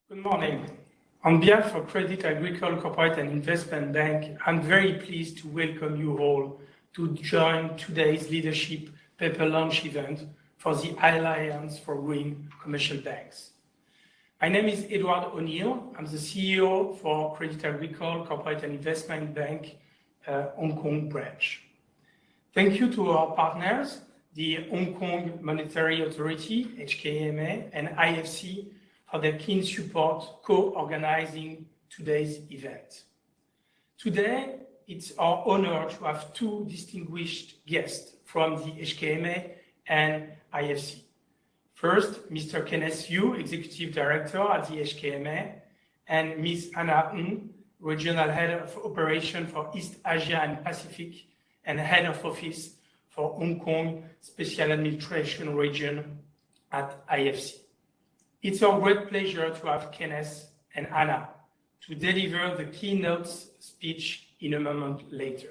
Good morning. On behalf of Crédit Agricole Corporate and Investment Bank, I'm very pleased to welcome you all to join today's leadership paper launch event for the Alliance for Green Commercial Banks. My name is Edward O'Neill. I'm the CEO for Crédit Agricole Corporate and Investment Bank Hong Kong branch. Thank you to our partners, the Hong Kong Monetary Authority, HKMA, and IFC for their keen support co-organizing today's event. Today, it's our honor to have two distinguished guests from the HKMA and IFC. First, Mr. Ken Hui, Executive Director at the HKMA, and Ms. Anna Ng, Regional Head of Operation for East Asia and Pacific, and Head of Office for Hong Kong Special Administration Region at IFC. It's our great pleasure to have Kenneth and Anna to deliver the keynote speech in a moment later.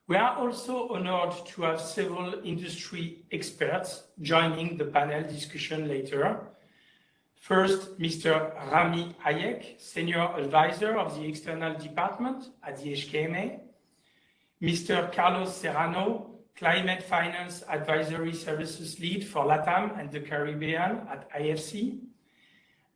We are also honored to have several industry experts joining the panel discussion later. First, Mr. Rami Hayek, Senior Advisor of the External Department at the HKMA, Mr. Carlos Serrano, Climate Finance Advisory Services Lead for LATAM and the Caribbean at IFC,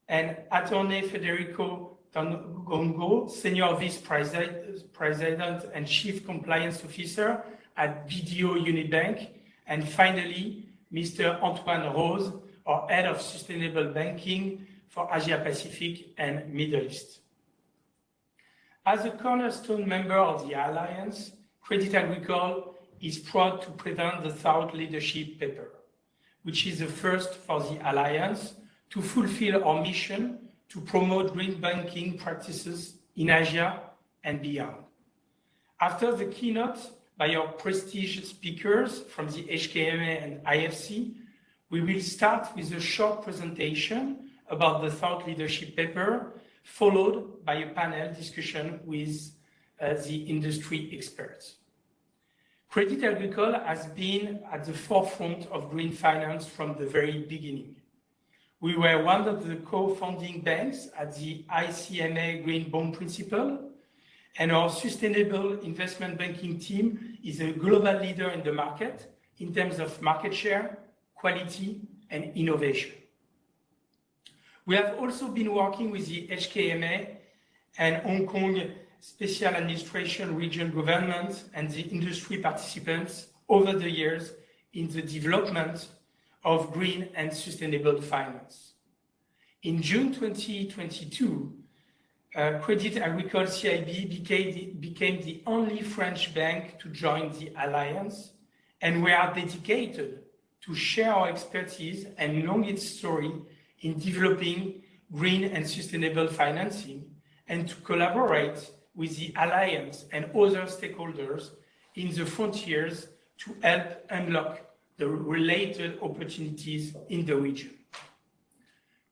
and Attorney Federico Tongongo, Senior Vice President and Chief Compliance Officer at BDO Unibank, and finally, Mr. Antoine Rose, our Head of Sustainable Banking for Asia Pacific and Middle East. As a cornerstone member of the Alliance, Crédit Agricole is proud to present the Thought Leadership Paper, which is the first for the Alliance to fulfill our mission to promote green banking practices in Asia and beyond. After the keynote by our prestigious speakers from the HKMA and IFC, we will start with a short presentation about the Thought Leadership Paper, followed by a panel discussion with the industry experts. Crédit Agricole has been at the forefront of green finance from the very beginning. We were one of the co-founding banks at the ICMA Green Bond Principle, and our sustainable investment banking team is a global leader in the market in terms of market share, quality, and innovation. We have also been working with the HKMA and Hong Kong Special Administration Region government and the industry participants over the years in the development of green and sustainable finance. In June 2022, Crédit Agricole CIB became the only French bank to join the Alliance, and we are dedicated to share our expertise and long its story in developing green and sustainable financing, and to collaborate with the Alliance and other stakeholders in the frontiers to help unlock the related opportunities in the region.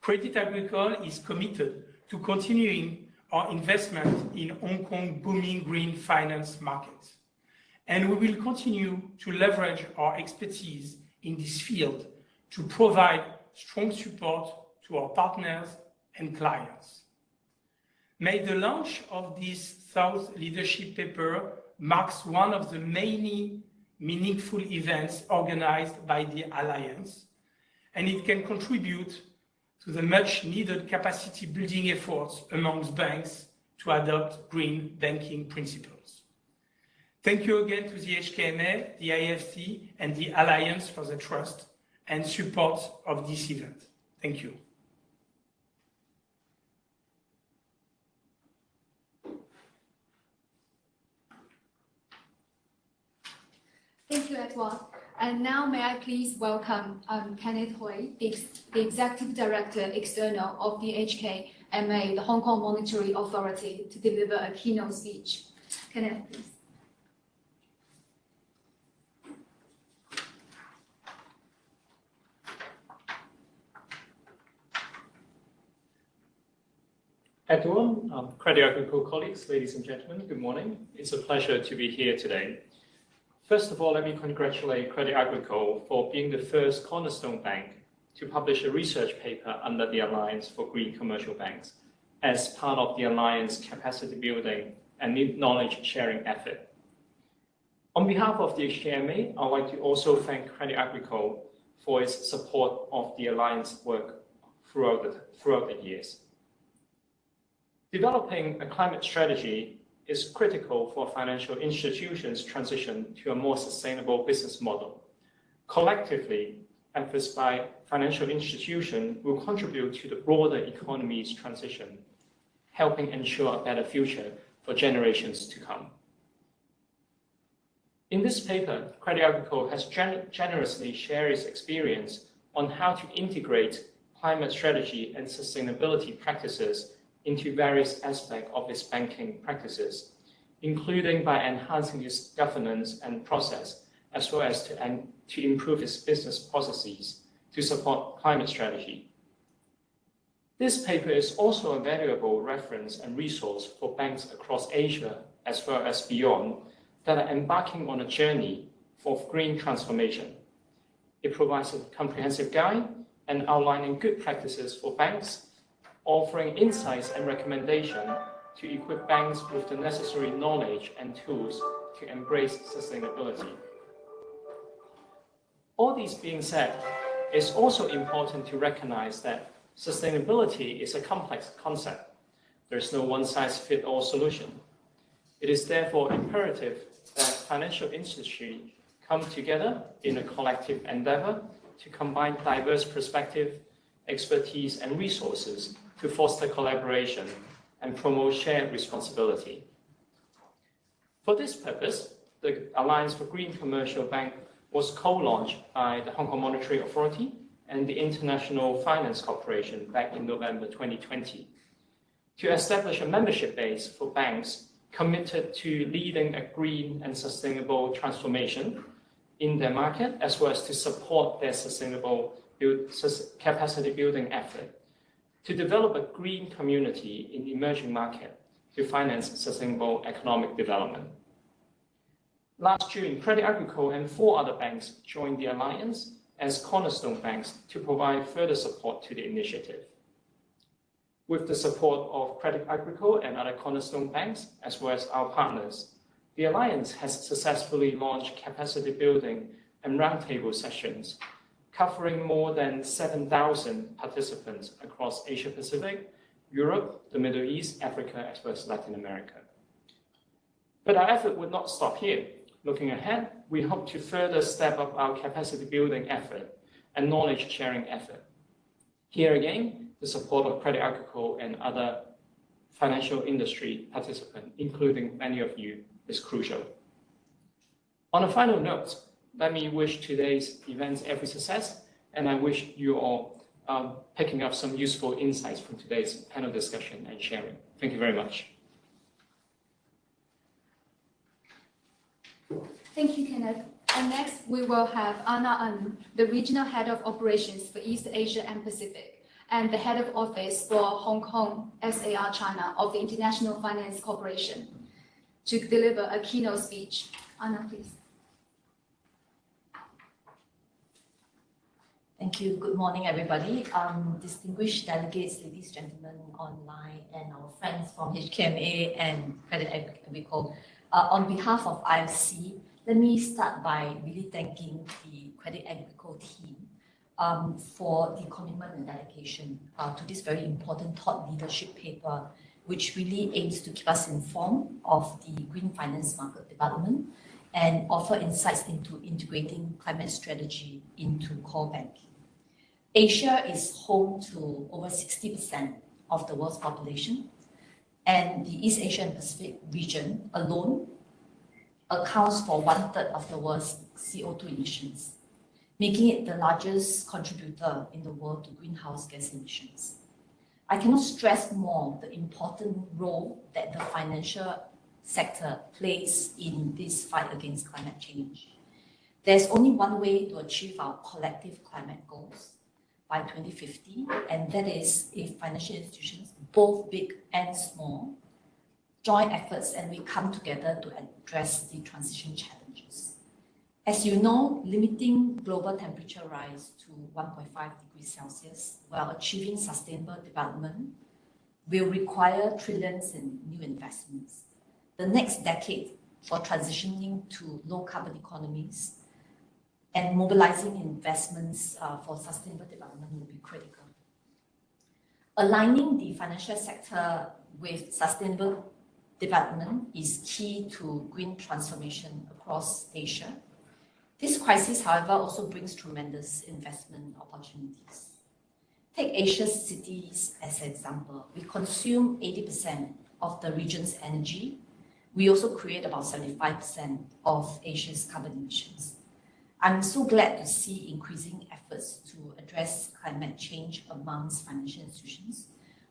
Crédit Agricole is committed to continuing our investment in Hong Kong booming green finance markets, and we will continue to leverage our expertise in this field to provide strong support to our partners and clients. May the launch of this Thought Leadership Paper marks one of the many meaningful events organized by the Alliance, and it can contribute to the much needed capacity building efforts amongst banks to adopt green banking principles. Thank you again to the HKMA, the IFC, and the Alliance for the trust and support of this event. Thank you. Thank you, Edward. And now may I please welcome Ken Hui, the Executive Director External of the HKMA, the Hong Kong Monetary Authority, to deliver a keynote speech. Kenneth, please. Everyone, Crédit Agricole colleagues, ladies and gentlemen, good morning. It's a pleasure to be here today. First of all, let me congratulate Crédit Agricole for being the first cornerstone bank to publish a research paper under the Alliance for Green Commercial Banks as part of the Alliance capacity building and knowledge sharing effort. On behalf of the HKMA, I'd like to also thank Crédit Agricole for its support of the Alliance work throughout the years. Developing a climate strategy is critical for financial institutions' transition to a more sustainable business model. Collectively, efforts by financial institutions will contribute to the broader economy's transition, helping ensure a better future for generations to come. In this paper, Crédit Agricole has generously shared its experience on how to integrate climate strategy and sustainability practices into various aspects of its banking practices, including by enhancing its governance and process, as well as to improve its business processes to support climate strategy. This paper is also a valuable reference and resource for banks across Asia, as well as beyond, that are embarking on a journey for green transformation. It provides a comprehensive guide and outlining good practices for banks, offering insights and recommendations to equip banks with the necessary knowledge and tools to embrace sustainability. All these being said, it's also important to recognize that sustainability is a complex concept. There's no one-size-fits-all solution. It is therefore imperative that financial institutions come together in a collective endeavor to combine diverse perspectives, expertise, and resources to foster collaboration and promote shared responsibility. For this purpose, the Alliance for Green Commercial Bank was co-launched by the Hong Kong Monetary Authority and the International Finance Corporation back in November 2020 to establish a membership base for banks committed to leading a green and sustainable transformation in their market, as well as to support their sustainable capacity building effort, to develop a green community in emerging markets to finance sustainable economic development. Last June, Crédit Agricole and 4 other banks joined the alliance as cornerstone banks to provide further support to the initiative. With the support of Crédit Agricole and other cornerstone banks, as well as our partners, the Alliance has successfully launched capacity building and roundtable sessions, covering more than 7,000 participants across Asia Pacific, Europe, the Middle East, Africa, as well as Latin America. But our effort would not stop here. Looking ahead, we hope to further step up our capacity building effort and knowledge sharing effort. Here again, the support of Crédit Agricole and other financial industry participants, including many of you, is crucial. On a final note, let me wish today's events every success, and I wish you all picking up some useful insights from today's panel discussion and sharing. Thank you very much. Thank you, Kenneth. And next, we will have Anna Ng, the Regional Head of Operations for East Asia and Pacific, and the Head of Office for Hong Kong SAR China of the International Finance Corporation, to deliver a keynote speech. Anna, please. Thank you. Good morning, everybody. Distinguished delegates, ladies, gentlemen online, and our friends from HKMA and Crédit Agricole. On behalf of IFC, let me start by really thanking the Crédit Agricole team for the commitment and dedication to this very important thought leadership paper, which really aims to keep us informed of the green finance market development and offer insights into integrating climate strategy into core banking. Asia is home to over 60% of the world's population, and the East Asia and Pacific region alone accounts for 1/3 of the world's CO2 emissions, making it the largest contributor in the world to greenhouse gas emissions. I cannot stress more the important role that the financial sector plays in this fight against climate change. There's only one way to achieve our collective climate goals by 2050, and that is if financial institutions, both big and small, join efforts and we come together to address the transition challenges. As you know, limiting global temperature rise to 1.5 degrees Celsius while achieving sustainable development will require trillions in new investments. The next decade for transitioning to low carbon economies and mobilizing investments for sustainable development will be critical. Aligning the financial sector with sustainable development is key to green transformation across Asia. This crisis, however, also brings tremendous investment opportunities. Take Asia's cities as an example. We consume 80% of the region's energy. We also create about 75% of Asia's carbon emissions. I'm so glad to see increasing efforts to address climate change amongst financial institutions,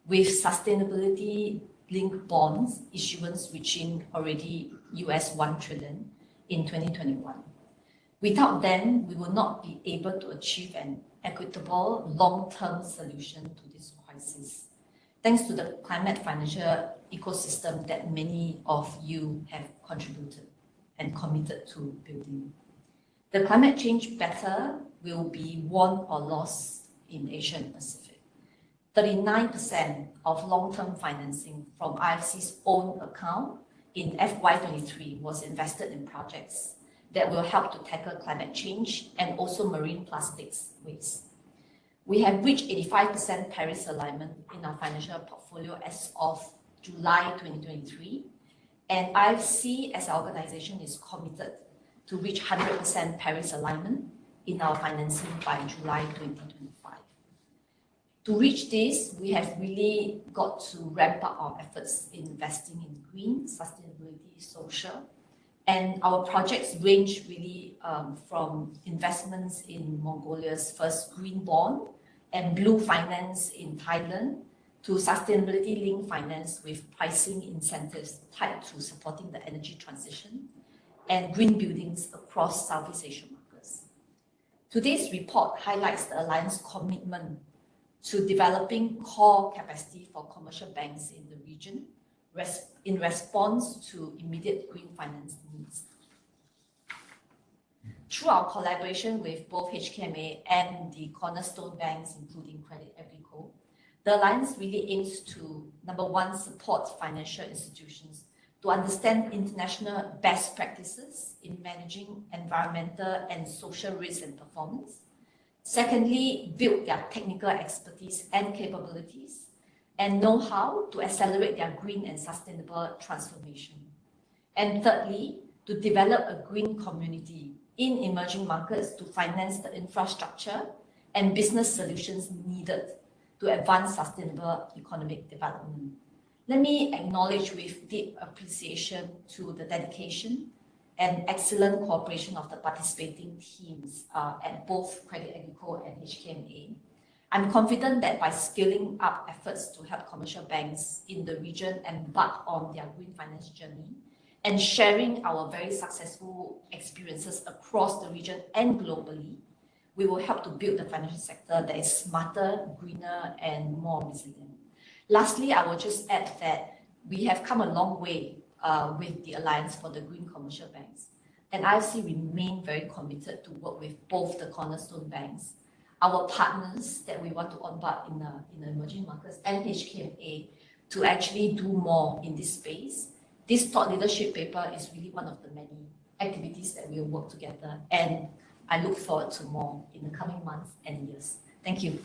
with sustainability-linked bonds issuance reaching already $1 trillion in 2021. Without them, we will not be able to achieve an equitable long-term solution to this crisis, thanks to the climate financial ecosystem that many of you have contributed and committed to building. The climate change battle will be won or lost in Asia and Pacific. 39% of long-term financing from IFC's own account in FY23 was invested in projects that will help to tackle climate change and also marine plastics waste. We have reached 85% Paris alignment in our financial portfolio as of July 2023, and IFC as an organization is committed to reach 100% Paris alignment in our financing by July 2025. To reach this, we have really got to ramp up our efforts in investing in green, sustainability, social, and our projects range really from investments in Mongolia's first green bond and blue finance in Thailand to sustainability-linked finance with pricing incentives tied to supporting the energy transition and green buildings across Southeast Asian markets. Today's report highlights the Alliance's commitment to developing core capacity for commercial banks in the region in response to immediate green finance needs. Through our collaboration with both HKMA and the cornerstone banks, including Crédit Agricole, the Alliance really aims to, number one, support financial institutions to understand international best practices in managing environmental and social risk and performance. Secondly, build their technical expertise and capabilities and know-how to accelerate their green and sustainable transformation. And thirdly, to develop a green community in emerging markets to finance the infrastructure and business solutions needed to advance sustainable economic development. Let me acknowledge with deep appreciation to the dedication and excellent cooperation of the participating teams at both Crédit Agricole and HKMA. I'm confident that by scaling up efforts to help commercial banks in the region embark on their green finance journey and sharing our very successful experiences across the region and globally, we will help to build the financial sector that is smarter, greener, and more resilient. Lastly, I will just add that we have come a long way with the Alliance for the Green Commercial Banks, and IFC remain very committed to work with both the cornerstone banks, our partners that we want to onboard in the emerging markets, and HKMA to actually do more in this space. This thought leadership paper is really one of the many activities that we will work together, and I look forward to more in the coming months and years. Thank you.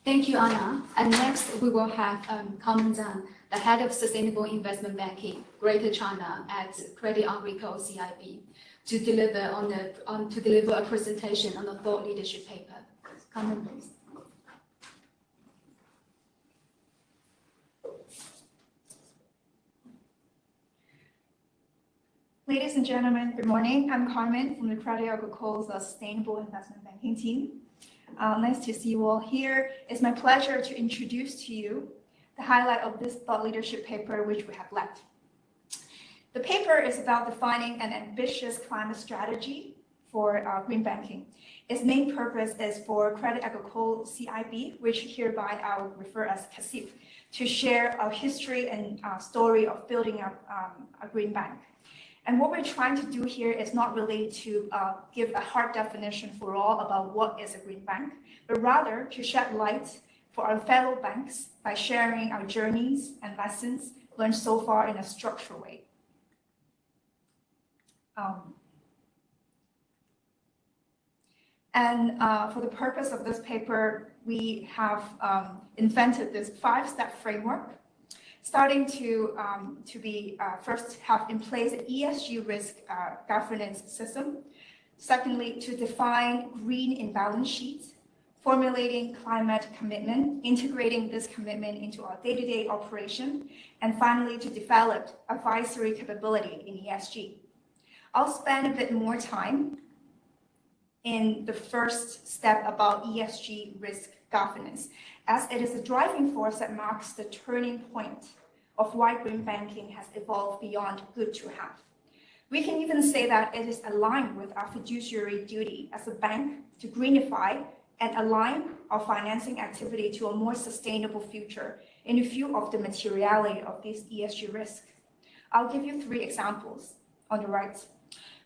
Thank you, Anna. And next, we will have Carmen Zhang, the Head of Sustainable Investment Banking, Greater China at Crédit Agricole CIB, to deliver a presentation on the thought leadership paper. Carmen, please. Ladies and gentlemen, good morning. I'm Carmen from the Crédit Agricole's Sustainable Investment Banking team. Nice to see you all here. It's my pleasure to introduce to you the highlight of this thought leadership paper which we have led. The paper is about defining an ambitious climate strategy for green banking. Its main purpose is for Crédit Agricole CIB, which hereby I'll refer as CACIB, to share a history and story of building up a green bank. And what we're trying to do here is not really to give a hard definition for all about what is a green bank, but rather to shed light for our fellow banks by sharing our journeys and lessons learned so far in a structured way. For the purpose of this paper, we have invented this 5-step framework, starting to first have in place an ESG risk governance system. Secondly, to define green in balance sheets, formulating climate commitment, integrating this commitment into our day-to-day operation, and finally, to develop advisory capability in ESG. I'll spend a bit more time in the first step about ESG risk governance, as it is a driving force that marks the turning point of why green banking has evolved beyond good to have. We can even say that it is aligned with our fiduciary duty as a bank to greenify and align our financing activity to a more sustainable future in view of the materiality of this ESG risk. I'll give you 3 examples on the right.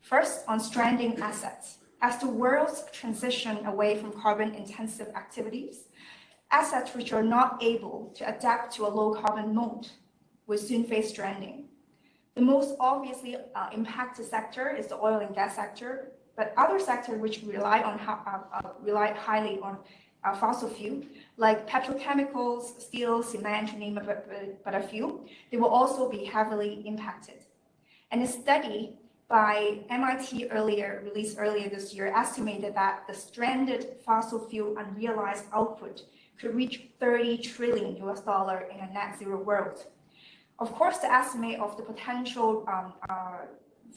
First, on stranding assets. As the world's transition away from carbon-intensive activities, assets which are not able to adapt to a low-carbon mode will soon face stranding. The most obviously impacted sector is the oil and gas sector, but other sectors which rely highly on fossil fuel, like petrochemicals, steel, cement, to name but a few, they will also be heavily impacted. And a study by MIT released earlier this year estimated that the stranded fossil fuel unrealized output could reach $30 trillion in a net zero world. Of course, the estimate of the potential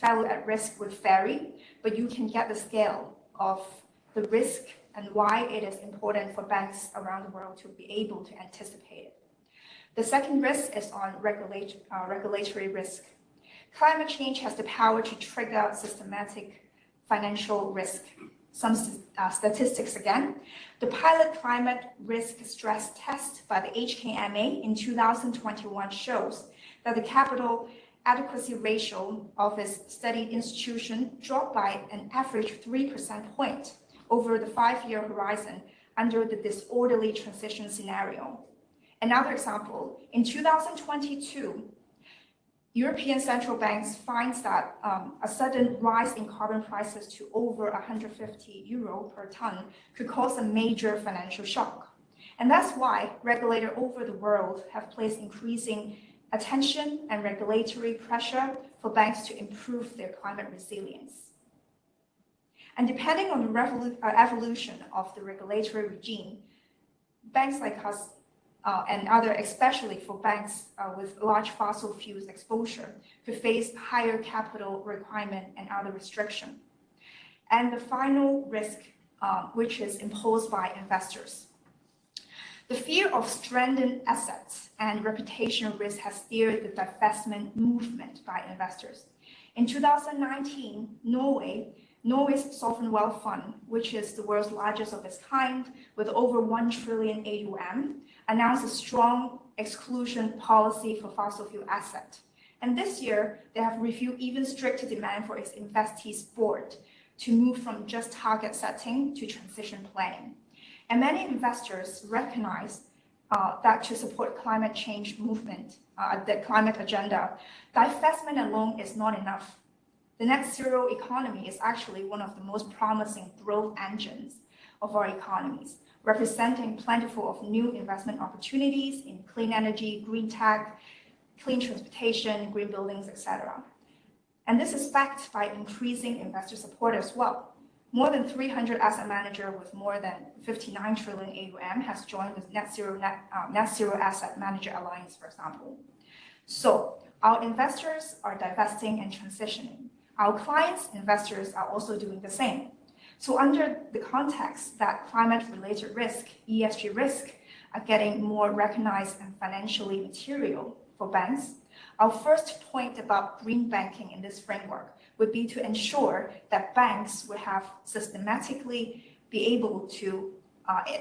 value at risk would vary, but you can get the scale of the risk and why it is important for banks around the world to be able to anticipate it. The second risk is on regulatory risk. Climate change has the power to trigger systematic financial risk. Some statistics again. The pilot climate risk stress test by the HKMA in 2021 shows that the capital adequacy ratio of its studied institution dropped by an average 3% point over the 5-year horizon under the disorderly transition scenario. Another example, in 2022, European central banks finds that a sudden rise in carbon prices to over 150 euro per ton could cause a major financial shock. And that's why regulators over the world have placed increasing attention and regulatory pressure for banks to improve their climate resilience. And depending on the evolution of the regulatory regime, banks like us and other, especially for banks with large fossil fuels exposure, could face higher capital requirement and other restriction. And the final risk, which is imposed by investors. The fear of stranded assets and reputation risk has steered the divestment movement by investors. In 2019, Norway's sovereign wealth fund, which is the world's largest of its kind, with over 1 trillion AUM, announced a strong exclusion policy for fossil fuel assets. And this year, they have reviewed even stricter demand for its investees board to move from just target setting to transition planning. And many investors recognize that to support climate change movement, the climate agenda, divestment alone is not enough. The net zero economy is actually one of the most promising growth engines of our economies, representing plentiful of new investment opportunities in clean energy, green tech, clean transportation, green buildings, etc. And this is backed by increasing investor support as well. More than 300 asset managers with more than 59 trillion AUM has joined the Net Zero Asset Manager Alliance, for example. So our investors are divesting and transitioning. Our clients, investors, are also doing the same. So under the context that climate-related risk, ESG risk, are getting more recognized and financially material for banks, our first point about green banking in this framework would be to ensure that banks would have systematically be able to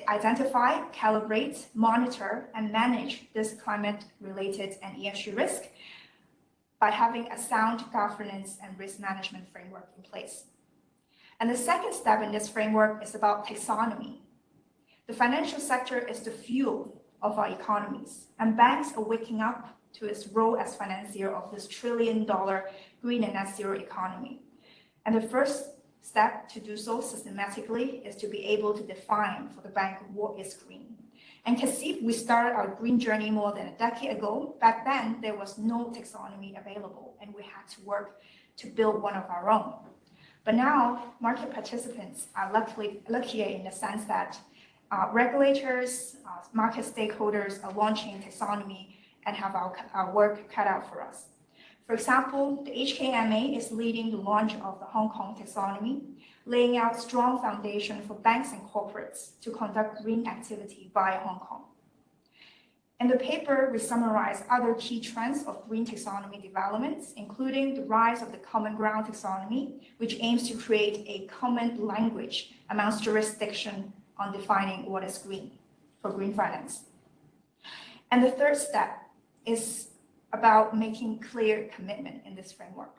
identify, calibrate, monitor, and manage this climate-related and ESG risk by having a sound governance and risk management framework in place. And the second step in this framework is about taxonomy. The financial sector is the fuel of our economies, and banks are waking up to its role as financier of this trillion-dollar green and net zero economy. And the first step to do so systematically is to be able to define for the bank what is green. And CIB, we started our green journey more than a decade ago. Back then, there was no taxonomy available, and we had to work to build one of our own. But now, market participants are luckier in the sense that regulators, market stakeholders are launching taxonomy and have our work cut out for us. For example, the HKMA is leading the launch of the Hong Kong taxonomy, laying out strong foundation for banks and corporates to conduct green activity via Hong Kong. In the paper, we summarize other key trends of green taxonomy developments, including the rise of the common ground taxonomy, which aims to create a common language amongst jurisdiction on defining what is green for green finance. And the third step is about making clear commitment in this framework.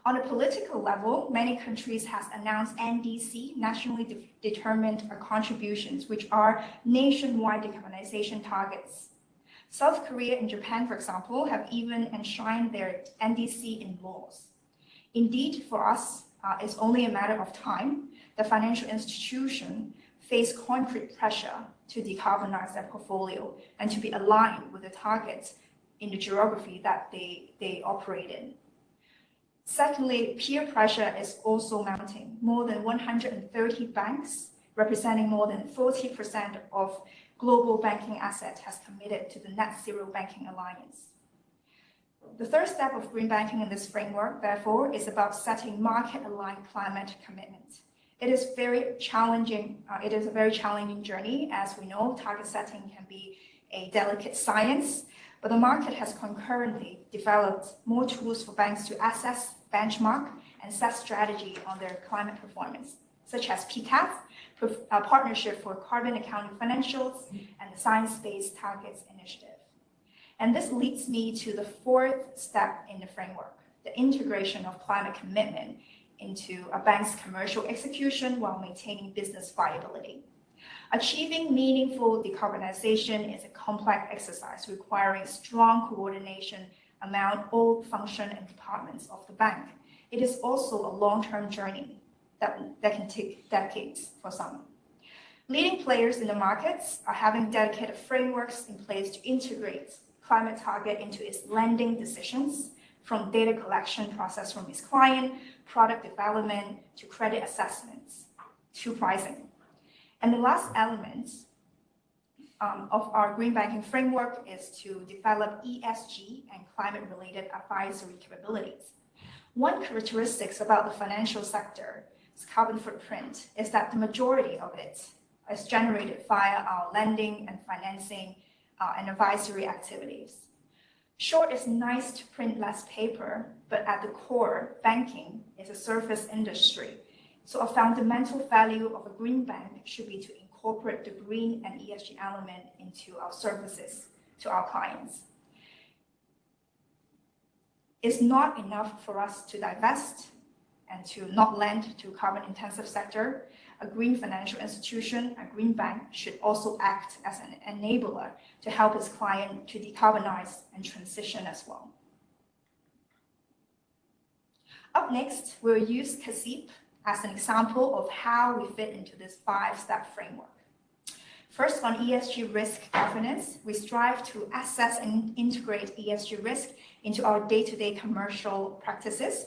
On a political level, many countries have announced NDC, nationally determined contributions, which are nationwide decarbonization targets. South Korea and Japan, for example, have even enshrined their NDC in laws. Indeed, for us, it's only a matter of time. The financial institution face concrete pressure to decarbonize their portfolio and to be aligned with the targets in the geography that they operate in. Secondly, peer pressure is also mounting. More than 130 banks, representing more than 40% of global banking assets, has committed to the Net Zero Banking Alliance. The third step of green banking in this framework, therefore, is about setting market-aligned climate commitment. It is very challenging. It is a very challenging journey. As we know, target setting can be a delicate science, but the market has concurrently developed more tools for banks to assess, benchmark, and set strategy on their climate performance, such as PCAF, a partnership for carbon accounting financials, and the Science-Based Targets Initiative. And this leads me to the fourth step in the framework, the integration of climate commitment into a bank's commercial execution while maintaining business viability. Achieving meaningful decarbonization is a complex exercise requiring strong coordination among all functions and departments of the bank. It is also a long-term journey that can take decades for some. Leading players in the markets are having dedicated frameworks in place to integrate climate target into its lending decisions, from data collection process from its client, product development, to credit assessments, to pricing. And the last element of our green banking framework is to develop ESG and climate-related advisory capabilities. One characteristic about the financial sector's carbon footprint is that the majority of it is generated via our lending and financing and advisory activities. Sure, it's nice to print less paper, but at the core, banking is a service industry. So a fundamental value of a green bank should be to incorporate the green and ESG element into our services to our clients. It's not enough for us to divest and to not lend to carbon-intensive sector. A green financial institution, a green bank, should also act as an enabler to help its client to decarbonize and transition as well. Up next, we'll use CIB as an example of how we fit into this five-step framework. First, on ESG risk governance, we strive to assess and integrate ESG risk into our day-to-day commercial practices.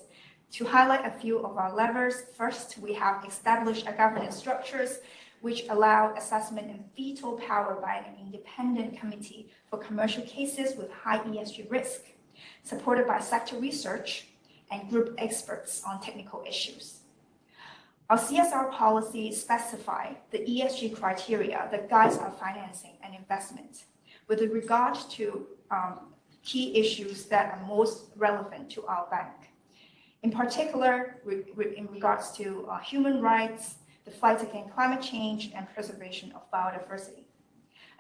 To highlight a few of our levers, first, we have established governance structures which allow assessment and veto power by an independent committee for commercial cases with high ESG risk, supported by sector research and group experts on technical issues. Our CSR policy specifies the ESG criteria that guides our financing and investment with regard to key issues that are most relevant to our bank. in particular in regards to human rights, the fight against climate change, and preservation of biodiversity.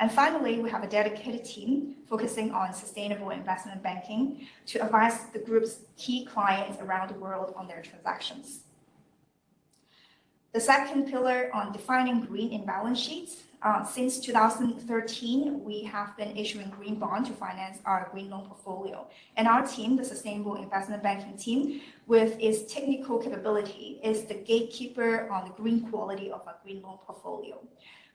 And finally, we have a dedicated team focusing on sustainable investment banking to advise the group's key clients around the world on their transactions. The second pillar on defining green in balance sheets. Since 2013, we have been issuing green bonds to finance our green loan portfolio. And our team, the Sustainable Investment Banking team, with its technical capability, is the gatekeeper on the green quality of our green loan portfolio.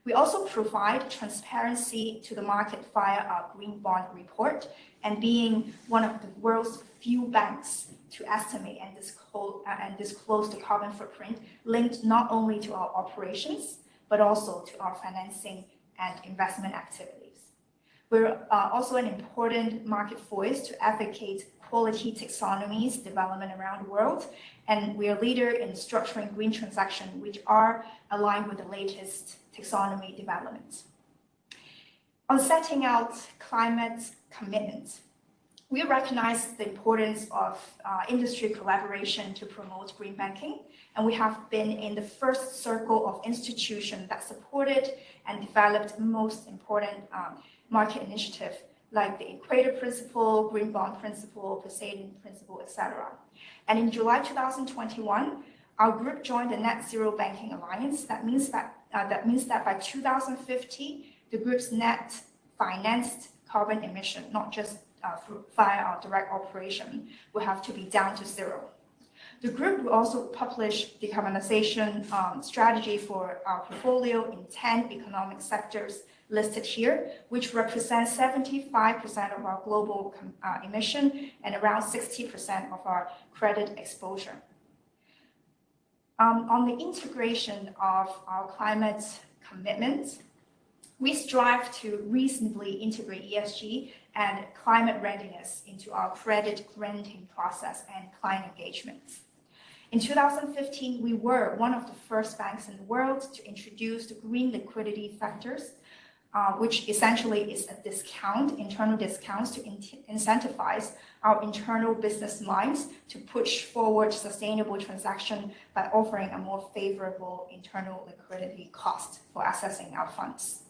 We also provide transparency to the market via our green bond report, and being one of the world's few banks to estimate and disclose the carbon footprint linked not only to our operations, but also to our financing and investment activities. We're also an important market voice to advocate quality taxonomies development around the world, and we are a leader in structuring green transactions which are aligned with the latest taxonomy developments. On setting out climate commitments, we recognize the importance of industry collaboration to promote green banking, and we have been in the first circle of institutions that supported and developed most important market initiatives like the Equator Principle, Green Bond Principle, Poseidon Principle, etc. And in July 2021, our group joined the Net Zero Banking Alliance. That means that by 2050, the group's net financed carbon emission, not just via our direct operation, will have to be down to zero. The group will also publish decarbonization strategy for our portfolio in 10 economic sectors listed here, which represents 75% of our global emission and around 60% of our credit exposure. On the integration of our climate commitments, we strive to reasonably integrate ESG and climate readiness into our credit granting process and client engagements. In 2015, we were one of the first banks in the world to introduce the green liquidity factors, which essentially is a discount, internal discounts to incentivize our internal business lines to push forward sustainable transaction by offering a more favorable internal liquidity cost for accessing our funds.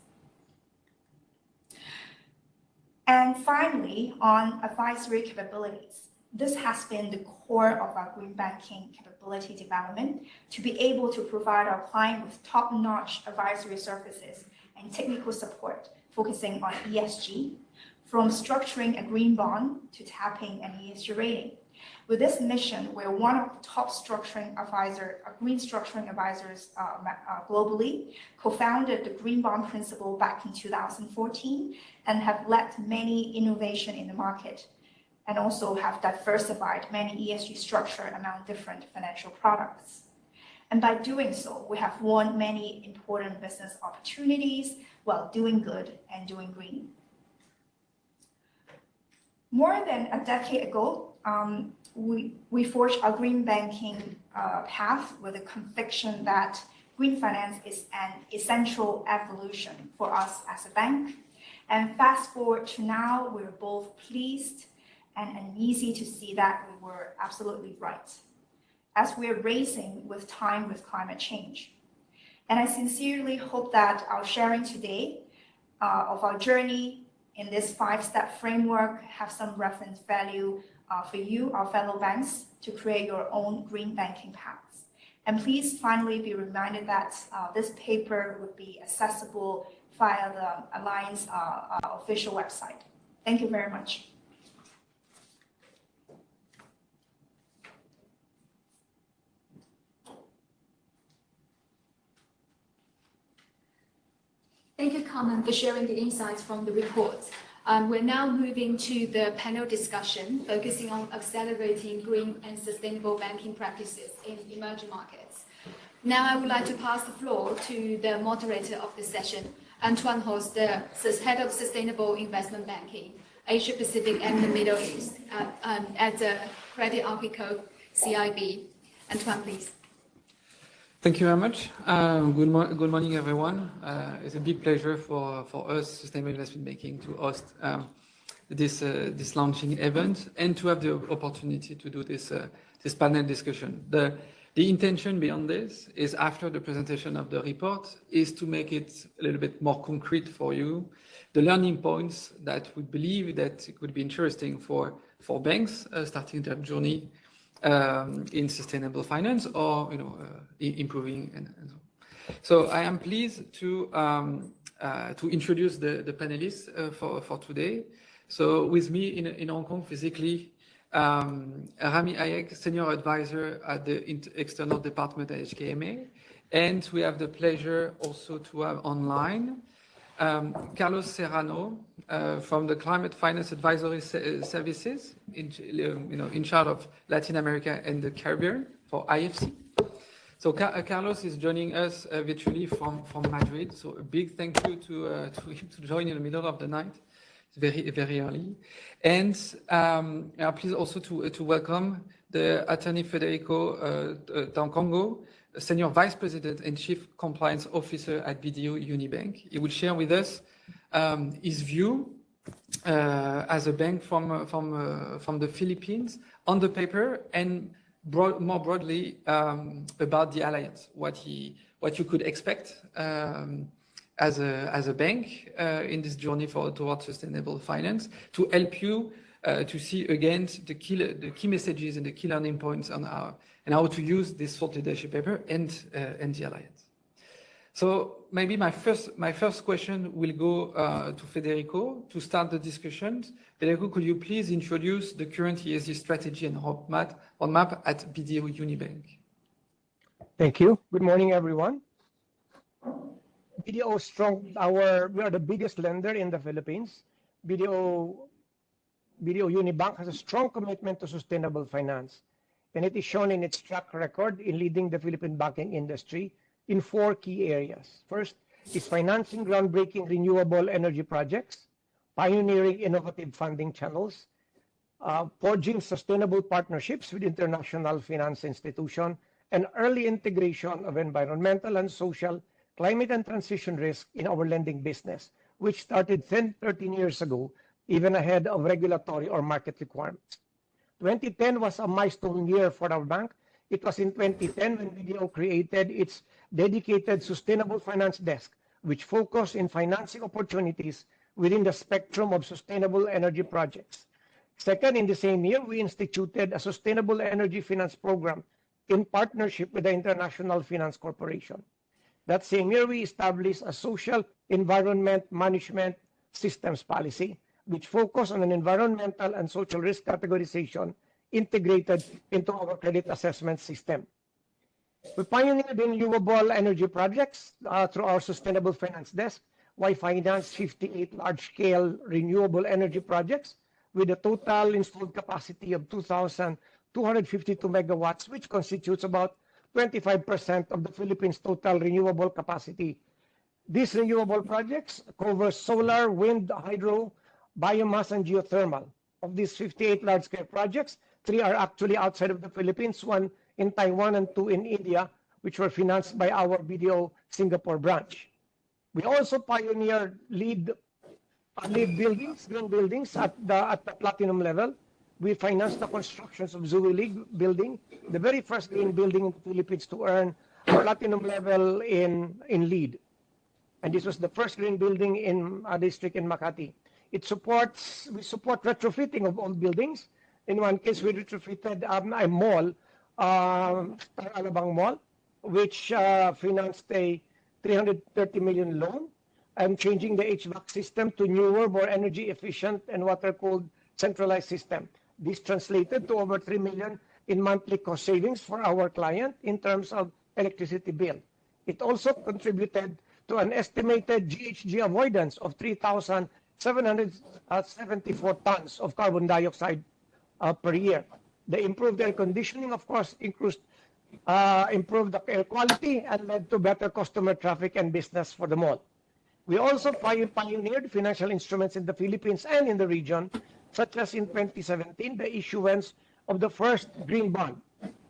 And finally, on advisory capabilities. This has been the core of our green banking capability development to be able to provide our client with top-notch advisory services and technical support focusing on ESG, from structuring a green bond to tapping an ESG rating. With this mission, we're one of the top green structuring advisors globally, co-founded the Green Bond Principle back in 2014, and have led many innovation in the market, and also have diversified many ESG structure among different financial products. And by doing so, we have won many important business opportunities while doing good and doing green. More than a decade ago, we forged our green banking path with a conviction that green finance is an essential evolution for us as a bank. And fast forward to now, we're both pleased and uneasy to see that we were absolutely right, as we're racing with time with climate change. And I sincerely hope that our sharing today of our journey in this 5-step framework have some reference value for you, our fellow banks, to create your own green banking paths. And please finally be reminded that this paper would be accessible via the Alliance official website. Thank you very much. Thank you, Carmen, for sharing the insights from the report. We're now moving to the panel discussion, focusing on accelerating green and sustainable banking practices in emerging markets. Now I would like to pass the floor to the moderator of the session, Antoine Host, the Head of Sustainable Investment Banking, Asia Pacific and the Middle East at the Crédit Agricole CIB. Antoine, please. Thank you very much. Good morning, everyone. It's a big pleasure for us, Sustainable Investment Banking, to host this launching event and to have the opportunity to do this panel discussion. The intention beyond this is, after the presentation of the report, is to make it a little bit more concrete for you, the learning points that we believe that it could be interesting for banks starting their journey in sustainable finance, or improving and so on. So I am pleased to introduce the panelists for today. So with me in Hong Kong physically, Rami Hayek, Senior Advisor at the External Department at HKMA. And we have the pleasure also to have online Carlos Serrano from the Climate Finance Advisory Services, in charge of Latin America and the Caribbean for IFC. So Carlos is joining us virtually from Madrid. So a big thank you to him to join in the middle of the night. Very, very early. And please also to welcome the Attorney Federico Tancongo, Senior Vice President and Chief Compliance Officer at BDO Unibank. He will share with us his view as a bank from the Philippines on the paper, and more broadly about the alliance, what you could expect as a bank in this journey towards sustainable finance, to help you to see again the key messages and the key learning points on how to use this thought leadership paper and the alliance. So maybe my first question will go to Federico to start the discussions. Federico, could you please introduce the current ESG strategy and roadmap at BDO Unibank? Thank you. Good morning, everyone. BDO we are the biggest lender in the Philippines. BDO Unibank has a strong commitment to sustainable finance, and it is shown in its track record in leading the Philippine banking industry in 4 key areas. First is financing groundbreaking renewable energy projects, pioneering innovative funding channels, forging sustainable partnerships with international finance institutions, and early integration of environmental and social, climate and transition risk in our lending business, which started 13 years ago, even ahead of regulatory or market requirements. 2010 was a milestone year for our bank. It was in 2010 when BDO created its dedicated sustainable finance desk, which focused in financing opportunities within the spectrum of sustainable energy projects. Second, in the same year, we instituted a sustainable energy finance program in partnership with the International Finance Corporation. That same year, we established a social environment management systems policy, which focused on an environmental and social risk categorization integrated into our credit assessment system. We pioneered renewable energy projects through our sustainable finance desk. We financed 58 large-scale renewable energy projects with a total installed capacity of 2,252 megawatts, which constitutes about 25% of the Philippines' total renewable capacity. These renewable projects cover solar, wind, hydro, biomass, and geothermal. Of these 58 large-scale projects, 3 are actually outside of the Philippines, 1 in Taiwan and 2 in India, which were financed by our BDO Singapore branch. We also pioneered LEED buildings, green buildings at the platinum level. We financed the constructions of Zui League building, the very first green building in the Philippines to earn a platinum level in LEED. And this was the first green building in a district in Makati. We support retrofitting of old buildings. In one case, we retrofitted a mall, Alabang Mall, which financed a 330 million loan, and changing the HVAC system to newer, more energy efficient and water-cooled centralized system. This translated to over 3 million in monthly cost savings for our client in terms of electricity bill. It also contributed to an estimated GHG avoidance of 3,774 tons of carbon dioxide per year. The improved air conditioning, of course, improved the air quality and led to better customer traffic and business for the mall. We also pioneered financial instruments in the Philippines and in the region, such as in 2017, the issuance of the first green bond,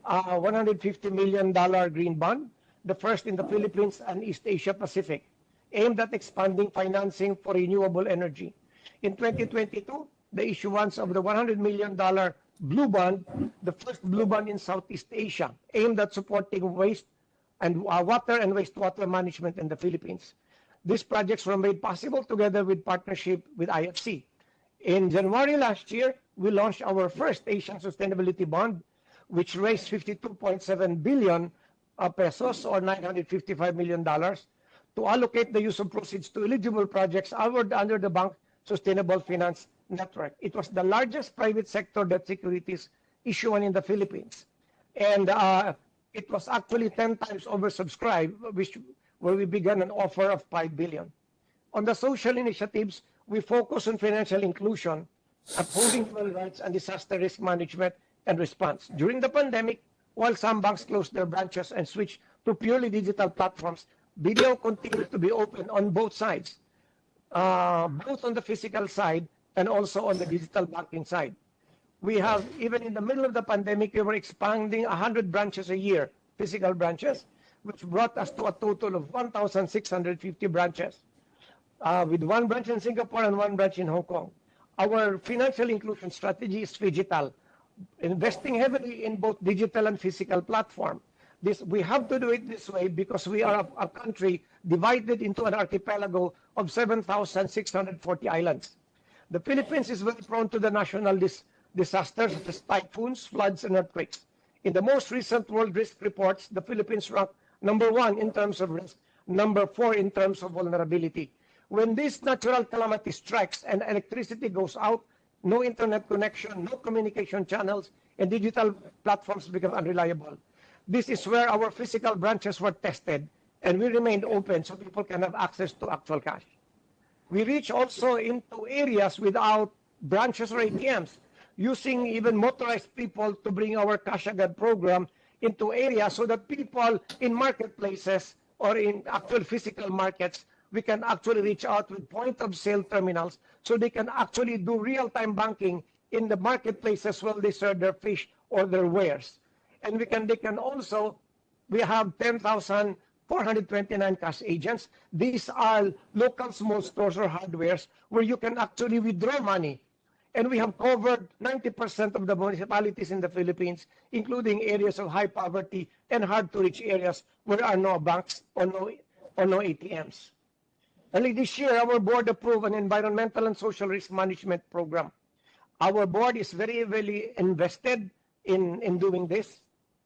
$150 million green bond, the first in the Philippines and East Asia Pacific, aimed at expanding financing for renewable energy. In 2022, the issuance of the $100 million blue bond, the first blue bond in Southeast Asia, aimed at supporting waste and water and wastewater management in the Philippines. These projects were made possible together with partnership with IFC. In January last year, we launched our first Asian Sustainability Bond, which raised 52.7 billion pesos or $955 million to allocate the use of proceeds to eligible projects under the bank Sustainable Finance Network. It was the largest private sector debt securities issuance in the Philippines. And it was actually 10 times oversubscribed, where we began an offer of 5 billion. On the social initiatives, we focus on financial inclusion, upholding human rights and disaster risk management and response. During the pandemic, while some banks closed their branches and switched to purely digital platforms, BDO continued to be open on both sides, both on the physical side and also on the digital banking side. We have, even in the middle of the pandemic, we were expanding 100 branches a year, physical branches, which brought us to a total of 1,650 branches, with 1 branch in Singapore and 1 branch in Hong Kong. Our financial inclusion strategy is phygital, investing heavily in both digital and physical platform. We have to do it this way because we are a country divided into an archipelago of 7,640 islands. The Philippines is very prone to the national disasters such as typhoons, floods, and earthquakes. In the most recent World Risk Reports, the Philippines ranked #1 in terms of risk, #4 in terms of vulnerability. When this natural calamity strikes and electricity goes out, no internet connection, no communication channels, and digital platforms become unreliable. This is where our physical branches were tested, and we remained open so people can have access to actual cash. We reach also into areas without branches or ATMs, using even motorized people to bring our Cash Agad program into areas so that people in marketplaces or in actual physical markets, we can actually reach out with point-of-sale terminals so they can actually do real-time banking in the marketplaces while they serve their fish or their wares. And we have 10,429 cash agents. These are local small stores or hardwares where you can actually withdraw money. And we have covered 90% of the municipalities in the Philippines, including areas of high poverty and hard-to-reach areas where there are no banks or no ATMs. Early this year, our board approved an environmental and social risk management program. Our board is very, very invested in doing this.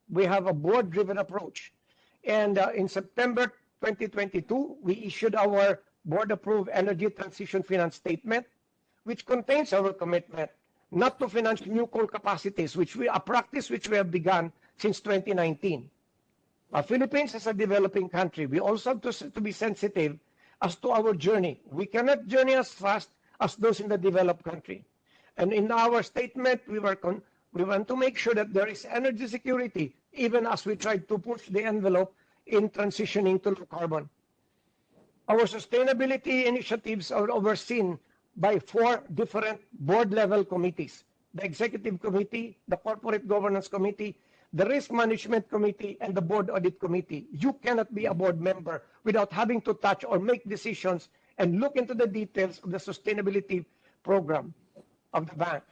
We have a board-driven approach. And in September 2022, we issued our board-approved Energy Transition Finance Statement, which contains our commitment not to finance new coal capacities, a practice which we have begun since 2019. Our Philippines is a developing country. We also have to be sensitive as to our journey. We cannot journey as fast as those in the developed country. And in our statement, we want to make sure that there is energy security, even as we try to push the envelope in transitioning to low carbon. Our sustainability initiatives are overseen by 4 different board-level committees: the Executive Committee, the Corporate Governance Committee, the Risk Management Committee, and the Board Audit Committee. You cannot be a board member without having to touch or make decisions and look into the details of the sustainability program of the bank.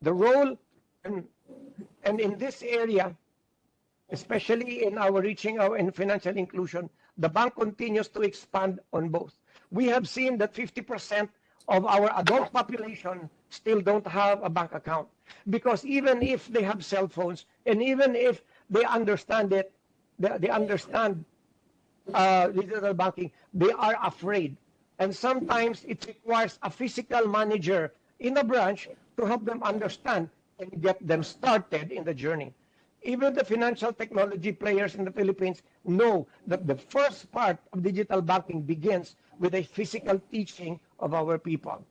The role and in this area, especially in in financial inclusion, the bank continues to expand on both. We have seen that 50% of our adult population still don't have a bank account, because even if they have cell phones and even if they understand it, they understand digital banking, they are afraid. And sometimes it requires a physical manager in a branch to help them understand and get them started in the journey. Even the financial technology players in the Philippines know that the first part of digital banking begins with a physical teaching of our people.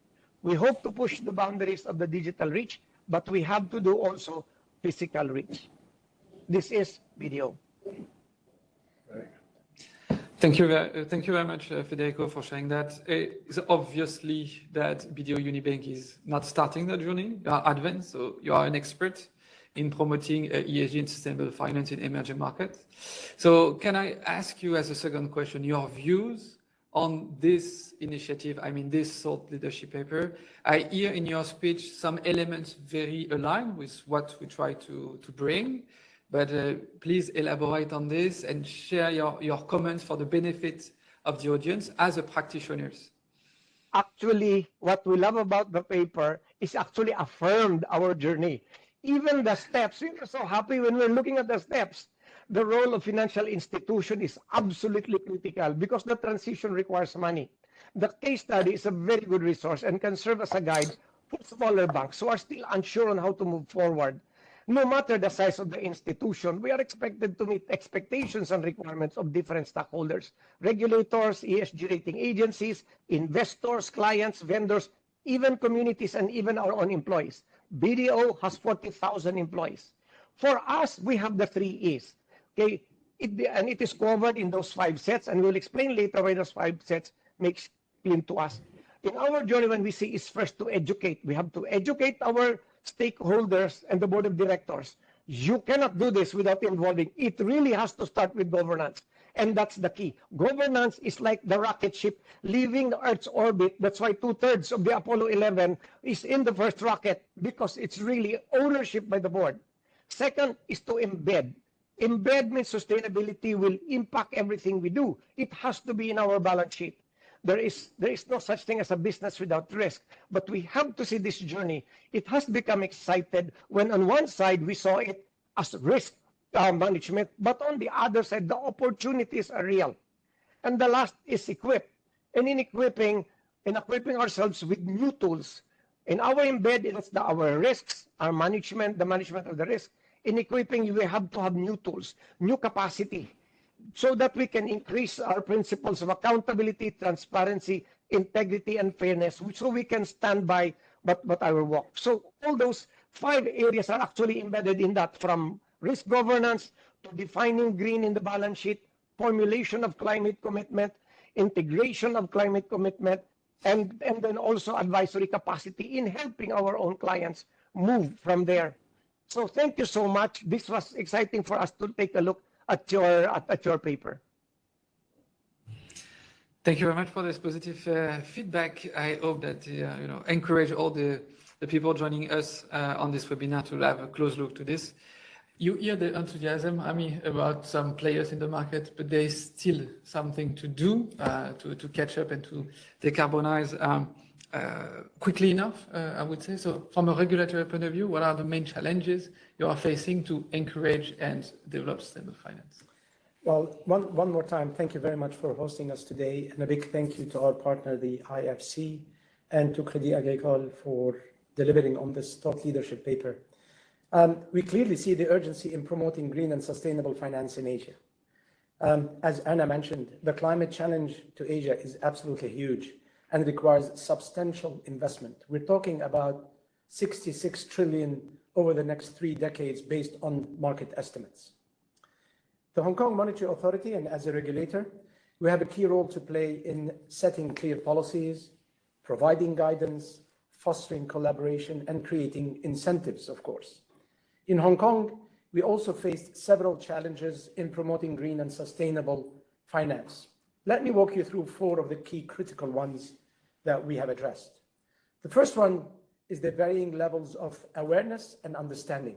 We hope to push the boundaries of the digital reach, but we have to do also physical reach. This is BDO. Thank you very much, Federico, for sharing that. It's obviously that BDO Unibank is not starting the journey. You are advanced, so you are an expert in promoting ESG and sustainable finance in emerging markets. So can I ask you as a second question, your views on this initiative, I mean this thought leadership paper. I hear in your speech some elements very aligned with what we try to bring, but please elaborate on this and share your comments for the benefit of the audience as a practitioners. Actually, what we love about the paper is actually affirmed our journey. Even the steps, we were so happy when we were looking at the steps. The role of financial institution is absolutely critical because the transition requires money. The case study is a very good resource and can serve as a guide for smaller banks who are still unsure on how to move forward. No matter the size of the institution, we are expected to meet expectations and requirements of different stakeholders, regulators, ESG rating agencies, investors, clients, vendors, even communities, and even our own employees. BDO has 40,000 employees. For us, we have the 3 E's. Okay, and it is covered in those 5 sets, and we'll explain later why those 5 sets makes clear to us. In our journey, when we say is first to educate, we have to educate our stakeholders and the board of directors. You cannot do this without involving. It really has to start with governance. And that's the key. Governance is like the rocket ship leaving the Earth's orbit. That's why 2/3 of the Apollo 11 is in the first rocket, because it's really ownership by the board. Second is to embed. Embed means sustainability will impact everything we do. It has to be in our balance sheet. There is no such thing as a business without risk, but we have to see this journey. It has become excited when on one side we saw it as risk management, but on the other side, the opportunities are real. And the last is equip. And in equipping ourselves with new tools. In our embed, it's our risks, our management, the management of the risk. In equipping, we have to have new tools, new capacity, so that we can increase our principles of accountability, transparency, integrity, and fairness, so we can stand by but our work. So all those 5 areas are actually embedded in that, from risk governance to defining green in the balance sheet, formulation of climate commitment, integration of climate commitment, and then also advisory capacity in helping our own clients move from there. So thank you so much. This was exciting for us to take a look at your paper. Thank you very much for this positive feedback. I hope that encourage all the people joining us on this webinar to have a close look to this. You hear the enthusiasm, Ami, about some players in the market, but there is still something to do to catch up and to decarbonize quickly enough, I would say. So from a regulatory point of view, what are the main challenges you are facing to encourage and develop sustainable finance? Well, one more time, thank you very much for hosting us today, and a big thank you to our partner, the IFC, and to Crédit Agricole for delivering on this thought leadership paper. We clearly see the urgency in promoting green and sustainable finance in Asia. As Anna mentioned, the climate challenge to Asia is absolutely huge and requires substantial investment. We're talking about 66 trillion over the next 3 decades based on market estimates. The Hong Kong Monetary Authority, and as a regulator, we have a key role to play in setting clear policies, providing guidance, fostering collaboration, and creating incentives, of course. In Hong Kong, we also faced several challenges in promoting green and sustainable finance. Let me walk you through 4 of the key critical ones that we have addressed. The first one is the varying levels of awareness and understanding.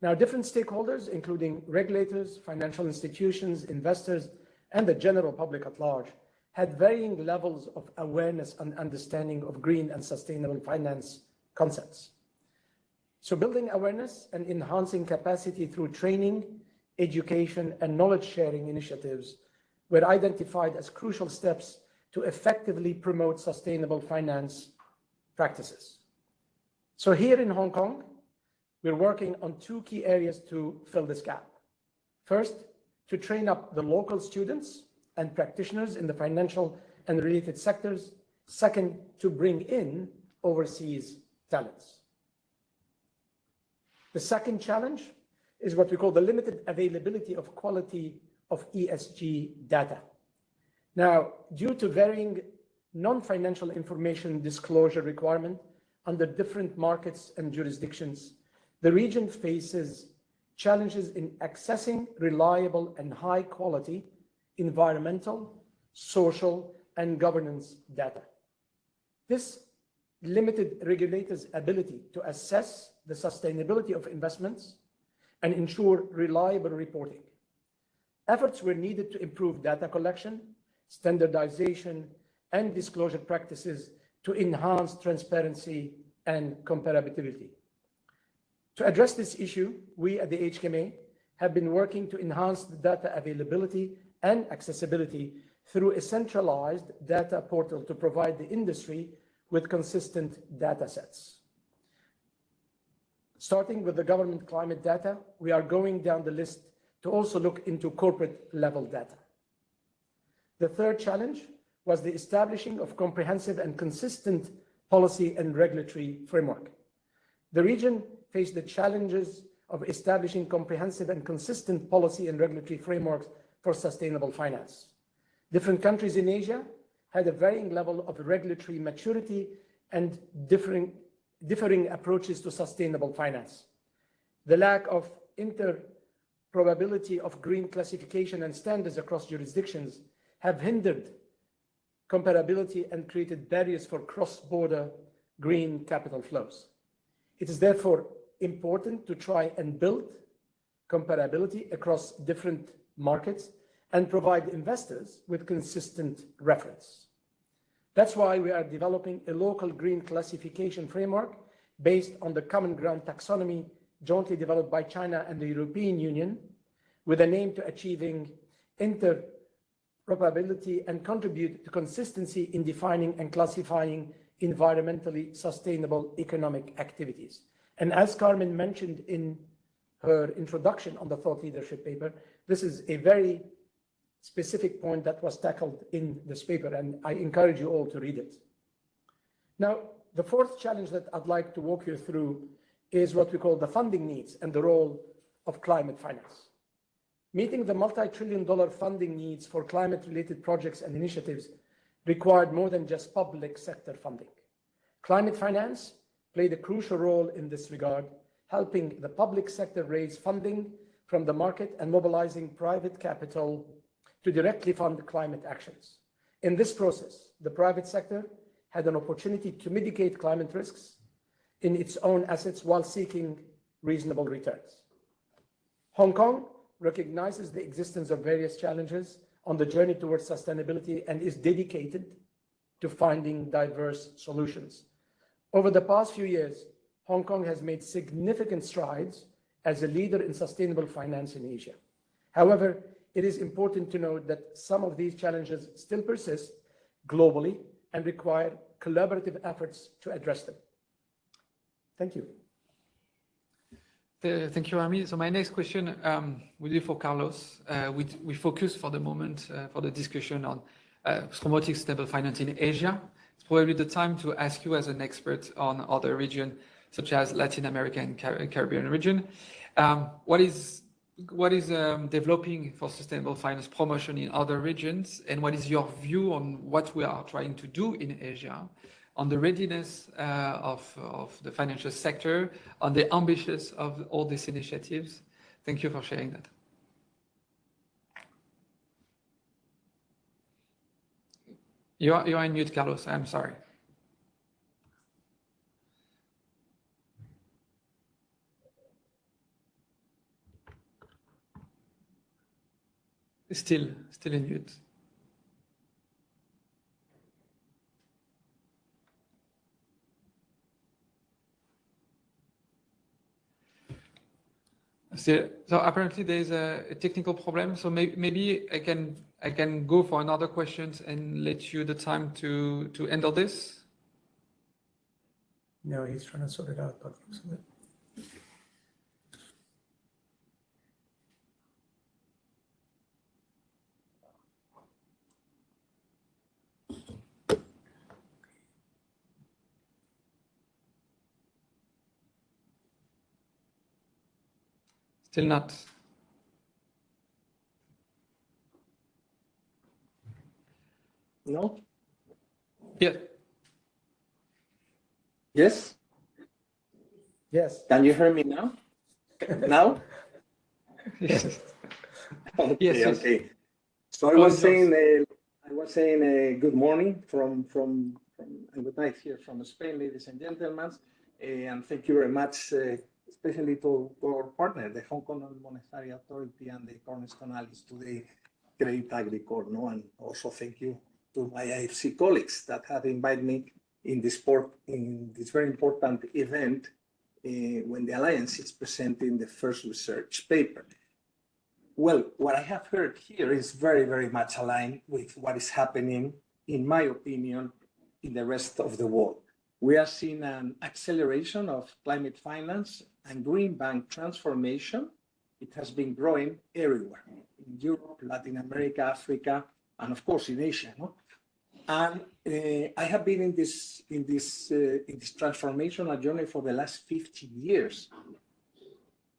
Now, different stakeholders, including regulators, financial institutions, investors, and the general public at large, had varying levels of awareness and understanding of green and sustainable finance concepts. So building awareness and enhancing capacity through training, education, and knowledge sharing initiatives were identified as crucial steps to effectively promote sustainable finance practices. So here in Hong Kong, we're working on 2 key areas to fill this gap. First, to train up the local students and practitioners in the financial and related sectors. Second, to bring in overseas talents. The second challenge is what we call the limited availability of quality of ESG data. Now, due to varying non-financial information disclosure requirement under different markets and jurisdictions, the region faces challenges in accessing reliable and high quality environmental, social, and governance data. This limited regulators' ability to assess the sustainability of investments and ensure reliable reporting. Efforts were needed to improve data collection, standardization, and disclosure practices to enhance transparency and comparability. To address this issue, we at the HKMA have been working to enhance the data availability and accessibility through a centralized data portal to provide the industry with consistent data sets. Starting with the government climate data, we are going down the list to also look into corporate level data. The third challenge was the establishing of comprehensive and consistent policy and regulatory framework. The region faced the challenges of establishing comprehensive and consistent policy and regulatory frameworks for sustainable finance. Different countries in Asia had a varying level of regulatory maturity and differing approaches to sustainable finance. The lack of interoperability of green classification and standards across jurisdictions have hindered comparability and created barriers for cross-border green capital flows. It is therefore important to try and build comparability across different markets and provide investors with consistent reference. That's why we are developing a local green classification framework based on the Common Ground Taxonomy jointly developed by China and the European Union, with an aim to achieving interoperability and contribute to consistency in defining and classifying environmentally sustainable economic activities. And as Carmen mentioned in her introduction on the thought leadership paper, this is a very specific point that was tackled in this paper, and I encourage you all to read it. Now, the fourth challenge that I'd like to walk you through is what we call the funding needs and the role of climate finance. Meeting the multi-trillion-dollar funding needs for climate-related projects and initiatives required more than just public sector funding. Climate finance played a crucial role in this regard, helping the public sector raise funding from the market and mobilizing private capital to directly fund climate actions. In this process, the private sector had an opportunity to mitigate climate risks in its own assets while seeking reasonable returns. Hong Kong recognizes the existence of various challenges on the journey towards sustainability and is dedicated to finding diverse solutions. Over the past few years, Hong Kong has made significant strides as a leader in sustainable finance in Asia. However, it is important to note that some of these challenges still persist globally and require collaborative efforts to address them. Thank you. Thank you, Rami. So my next question will be for Carlos. We focus for the moment for the discussion on promoting sustainable finance in Asia. It's probably the time to ask you as an expert on other regions, such as Latin America and Caribbean region. What is developing for sustainable finance promotion in other regions, and what is your view on what we are trying to do in Asia, on the readiness of the financial sector, on the ambitions of all these initiatives? Thank you for sharing that. You are on mute, Carlos. I'm sorry. Still in mute. So apparently there is a technical problem. So maybe I can go for another questions and let you the time to handle this. No, he's trying to sort it out, but Still not. No? Yeah. Yes? yes. Can you hear me now? Now? Yes. Okay, Yes. okay. So I was saying I was saying good morning from and good night here from Spain, ladies and gentlemen, and thank you very much, especially to our partner, the Hong Kong Monetary Authority and the cornerstone allies today, Crédit Agricole, no, and also thank you to my IFC colleagues that have invited me in this very important event when the Alliance is presenting the first research paper. Well, what I have heard here is very, very much aligned with what is happening, in my opinion, in the rest of the world. We are seeing an acceleration of climate finance and green bank transformation. It has been growing everywhere, in Europe, Latin America, Africa, and of course in Asia. No? And I have been in this transformational journey for the last 50 years.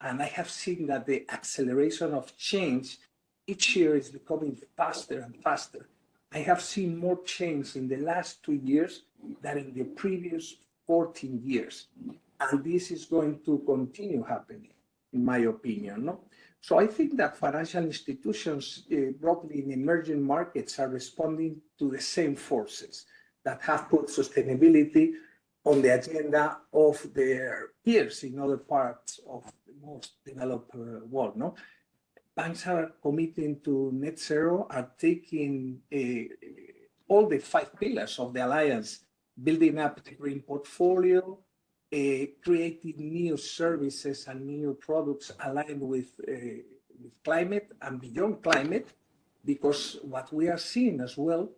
And I have seen that the acceleration of change each year is becoming faster and faster. I have seen more change in the last 2 years than in the previous 14 years. And this is going to continue happening, in my opinion. No? So I think that financial institutions, broadly in emerging markets, are responding to the same forces that have put sustainability on the agenda of their peers in other parts of the most developed world. No? Banks are committing to net zero, are taking all the 5 pillars of the alliance, building up the green portfolio, creating new services and new products aligned with climate and beyond climate, because what we are seeing as well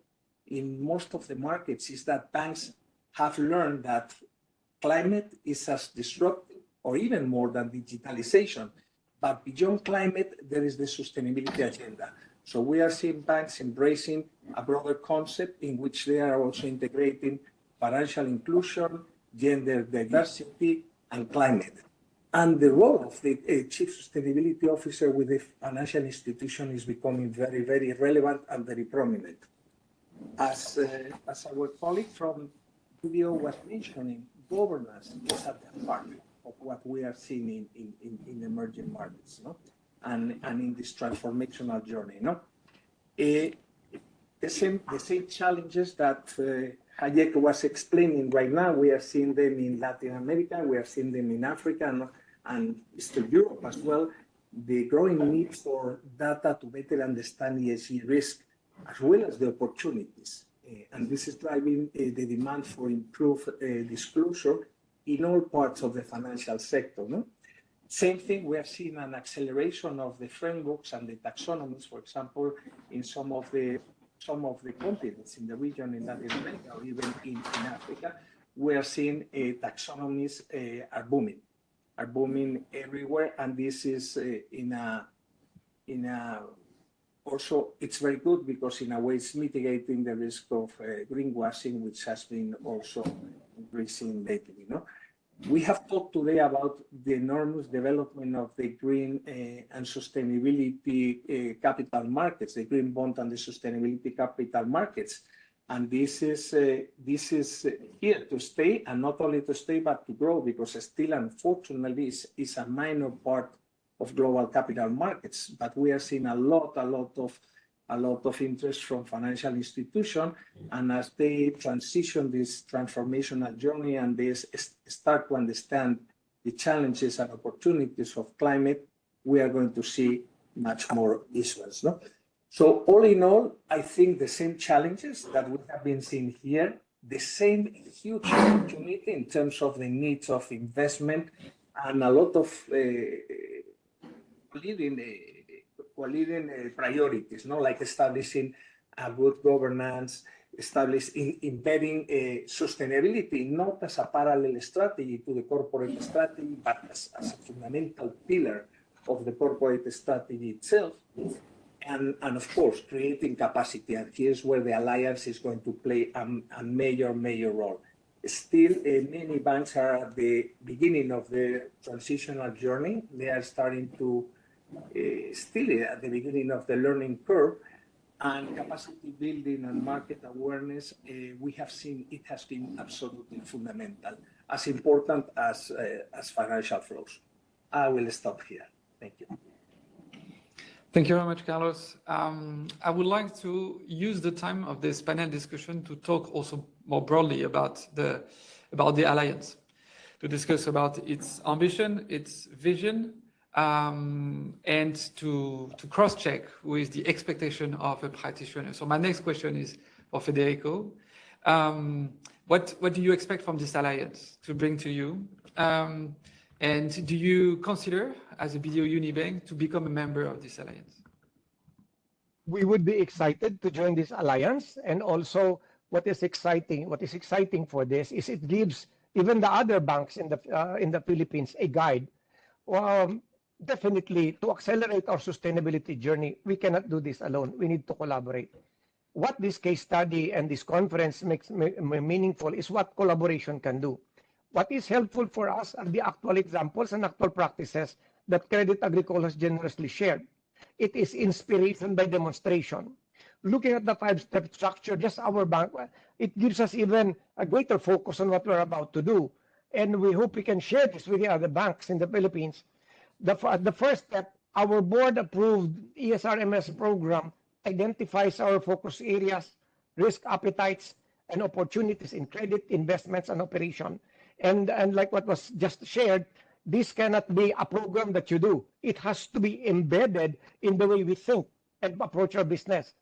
in most of the markets is that banks have learned that climate is as disruptive or even more than digitalization. But beyond climate, there is the sustainability agenda. So we are seeing banks embracing a broader concept in which they are also integrating financial inclusion, gender diversity, and climate. And the role of the Chief Sustainability Officer with the financial institution is becoming very, very relevant and very prominent. As our colleague from video was mentioning, governance is at the heart of what we are seeing in emerging markets, no? And in this transformational journey. No? The same challenges that Hayek was explaining right now, we are seeing them in Latin America, we are seeing them in Africa and Eastern Europe as well. The growing need for data to better understand ESG risk, as well as the opportunities. And this is driving the demand for improved disclosure in all parts of the financial sector. No? Same thing, we are seeing an acceleration of the frameworks and the taxonomies, for example, in some of the continents in the region in Latin America or even in Africa. We are seeing taxonomies are booming everywhere, and this is also, it's very good because in a way it's mitigating the risk of greenwashing, which has been also increasing lately. No? We have talked today about the enormous development of the green and sustainability capital markets, the green bond and the sustainability capital markets. And this is here to stay, and not only to stay, but to grow, because still, unfortunately, is a minor part of global capital markets. But we are seeing a lot of interest from financial institutions, and as they transition this transformational journey and they start to understand the challenges and opportunities of climate, we are going to see much more issuance. No? So all in all, I think the same challenges that we have been seeing here, the same huge opportunity in terms of the needs of investment, and a lot of leading priorities, no? Like establishing a good governance, embedding sustainability, not as a parallel strategy to the corporate strategy, but as a fundamental pillar of the corporate strategy itself. And of course, creating capacity. And here's where the alliance is going to play a major role. Still, many banks are at the beginning of the transitional journey. They are starting to still at the beginning of the learning curve, and capacity building and market awareness, we have seen it has been absolutely fundamental, as important as financial flows. I will stop here. Thank you. Thank you very much, Carlos. I would like to use the time of this panel discussion to talk also more broadly about the alliance, to discuss about its ambition, its vision, and to cross-check with the expectation of a practitioner. So my next question is for Federico. What do you expect from this alliance to bring to you? And do you consider, as a BDO Unibank, to become a member of this alliance? We would be excited to join this alliance, and also what is exciting for this is it gives even the other banks in the Philippines a guide. Definitely, to accelerate our sustainability journey, we cannot do this alone. We need to collaborate. What this case study and this conference makes meaningful is what collaboration can do. What is helpful for us are the actual examples and actual practices that Crédit Agricole has generously shared. It is inspiration by demonstration. Looking at the 5-step structure, just our bank, it gives us even a greater focus on what we're about to do. And we hope we can share this with the other banks in the Philippines. The first step, our board-approved ESRMS program identifies our focus areas, risk appetites, and opportunities in credit, investments, and operation. And like what was just shared, this cannot be a program that you do. It has to be embedded in the way we think and approach our business.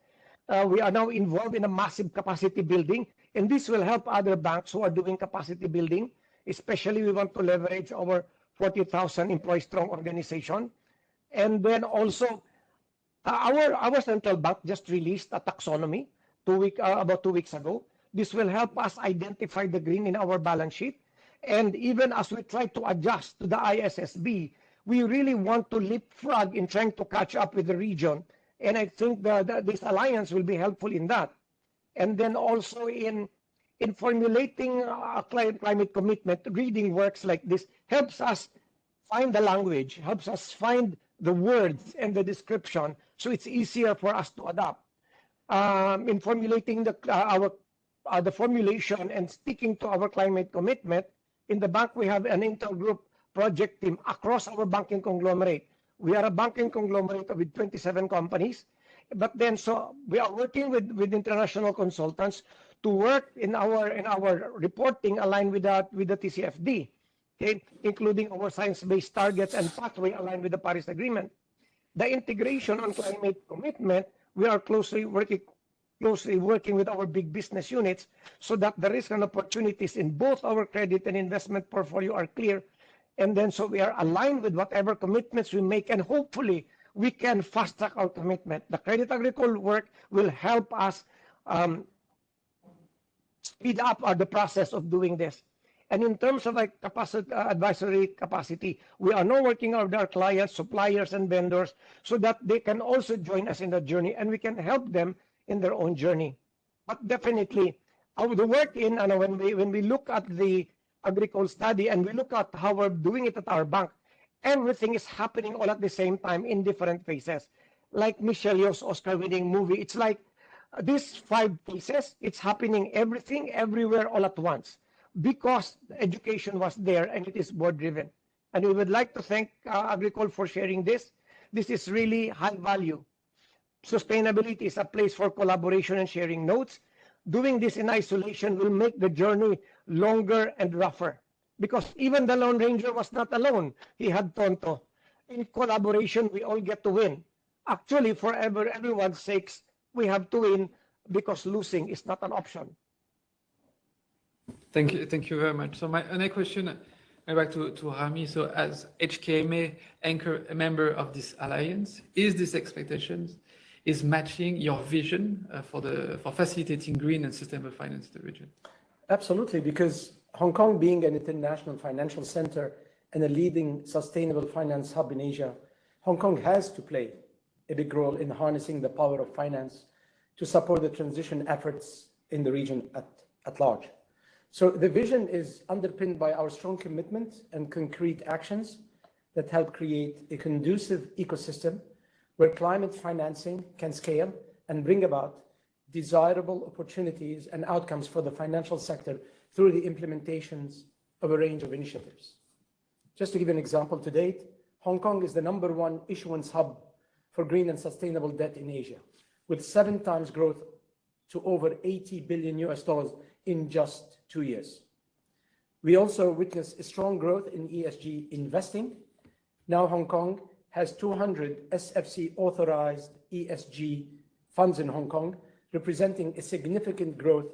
We are now involved in a massive capacity building, and this will help other banks who are doing capacity building. Especially, we want to leverage our 40,000 employee strong organization. And then also, our central bank just released a taxonomy about 2 weeks ago. This will help us identify the green in our balance sheet. And even as we try to adjust to the ISSB, we really want to leapfrog in trying to catch up with the region. And I think this alliance will be helpful in that. And then also in formulating a climate commitment, reading works like this helps us find the language, helps us find the words and the description, so it's easier for us to adapt. In formulating the formulation and sticking to our climate commitment, in the bank we have an intergroup project team across our banking conglomerate. We are a banking conglomerate with 27 companies, but then so we are working with international consultants to work in our reporting aligned with the TCFD, okay, including our science-based targets and pathway aligned with the Paris Agreement. The integration on climate commitment, we are closely working with our big business units so that the risks and opportunities in both our credit and investment portfolio are clear. And then so we are aligned with whatever commitments we make, and hopefully we can fast track our commitment. The Crédit Agricole work will help us speed up the process of doing this. And in terms of like advisory capacity, we are now working with our clients, suppliers, and vendors so that they can also join us in the journey, and we can help them in their own journey. But definitely, the work when we look at the Agricole study and we look at how we're doing it at our bank, everything is happening all at the same time in different phases. Like Michelle Yeoh's Oscar-winning movie, it's like these 5 phases, it's happening everything, everywhere, all at once, because education was there and it is board-driven. And we would like to thank Agricole for sharing this. This is really high value. Sustainability is a place for collaboration and sharing notes. Doing this in isolation will make the journey longer and rougher, because even the Lone Ranger was not alone. He had Tonto. In collaboration, we all get to win. Actually, for everyone's sakes, we have to win, because losing is not an option. Thank you very much. So my next question, back to Rami. So as HKMA anchor, a member of this alliance, is this expectations is matching your vision for facilitating green and sustainable finance in the region? Absolutely, because Hong Kong being an international financial center and a leading sustainable finance hub in Asia, Hong Kong has to play a big role in harnessing the power of finance to support the transition efforts in the region at large. So the vision is underpinned by our strong commitment and concrete actions that help create a conducive ecosystem where climate financing can scale and bring about desirable opportunities and outcomes for the financial sector through the implementations of a range of initiatives. Just to give you an example, to date, Hong Kong is the #1 issuance hub for green and sustainable debt in Asia, with 7 times growth to over $80 billion in just 2 years. We also witnessed a strong growth in ESG investing. Now Hong Kong has 200 SFC authorized ESG funds in Hong Kong, representing a significant growth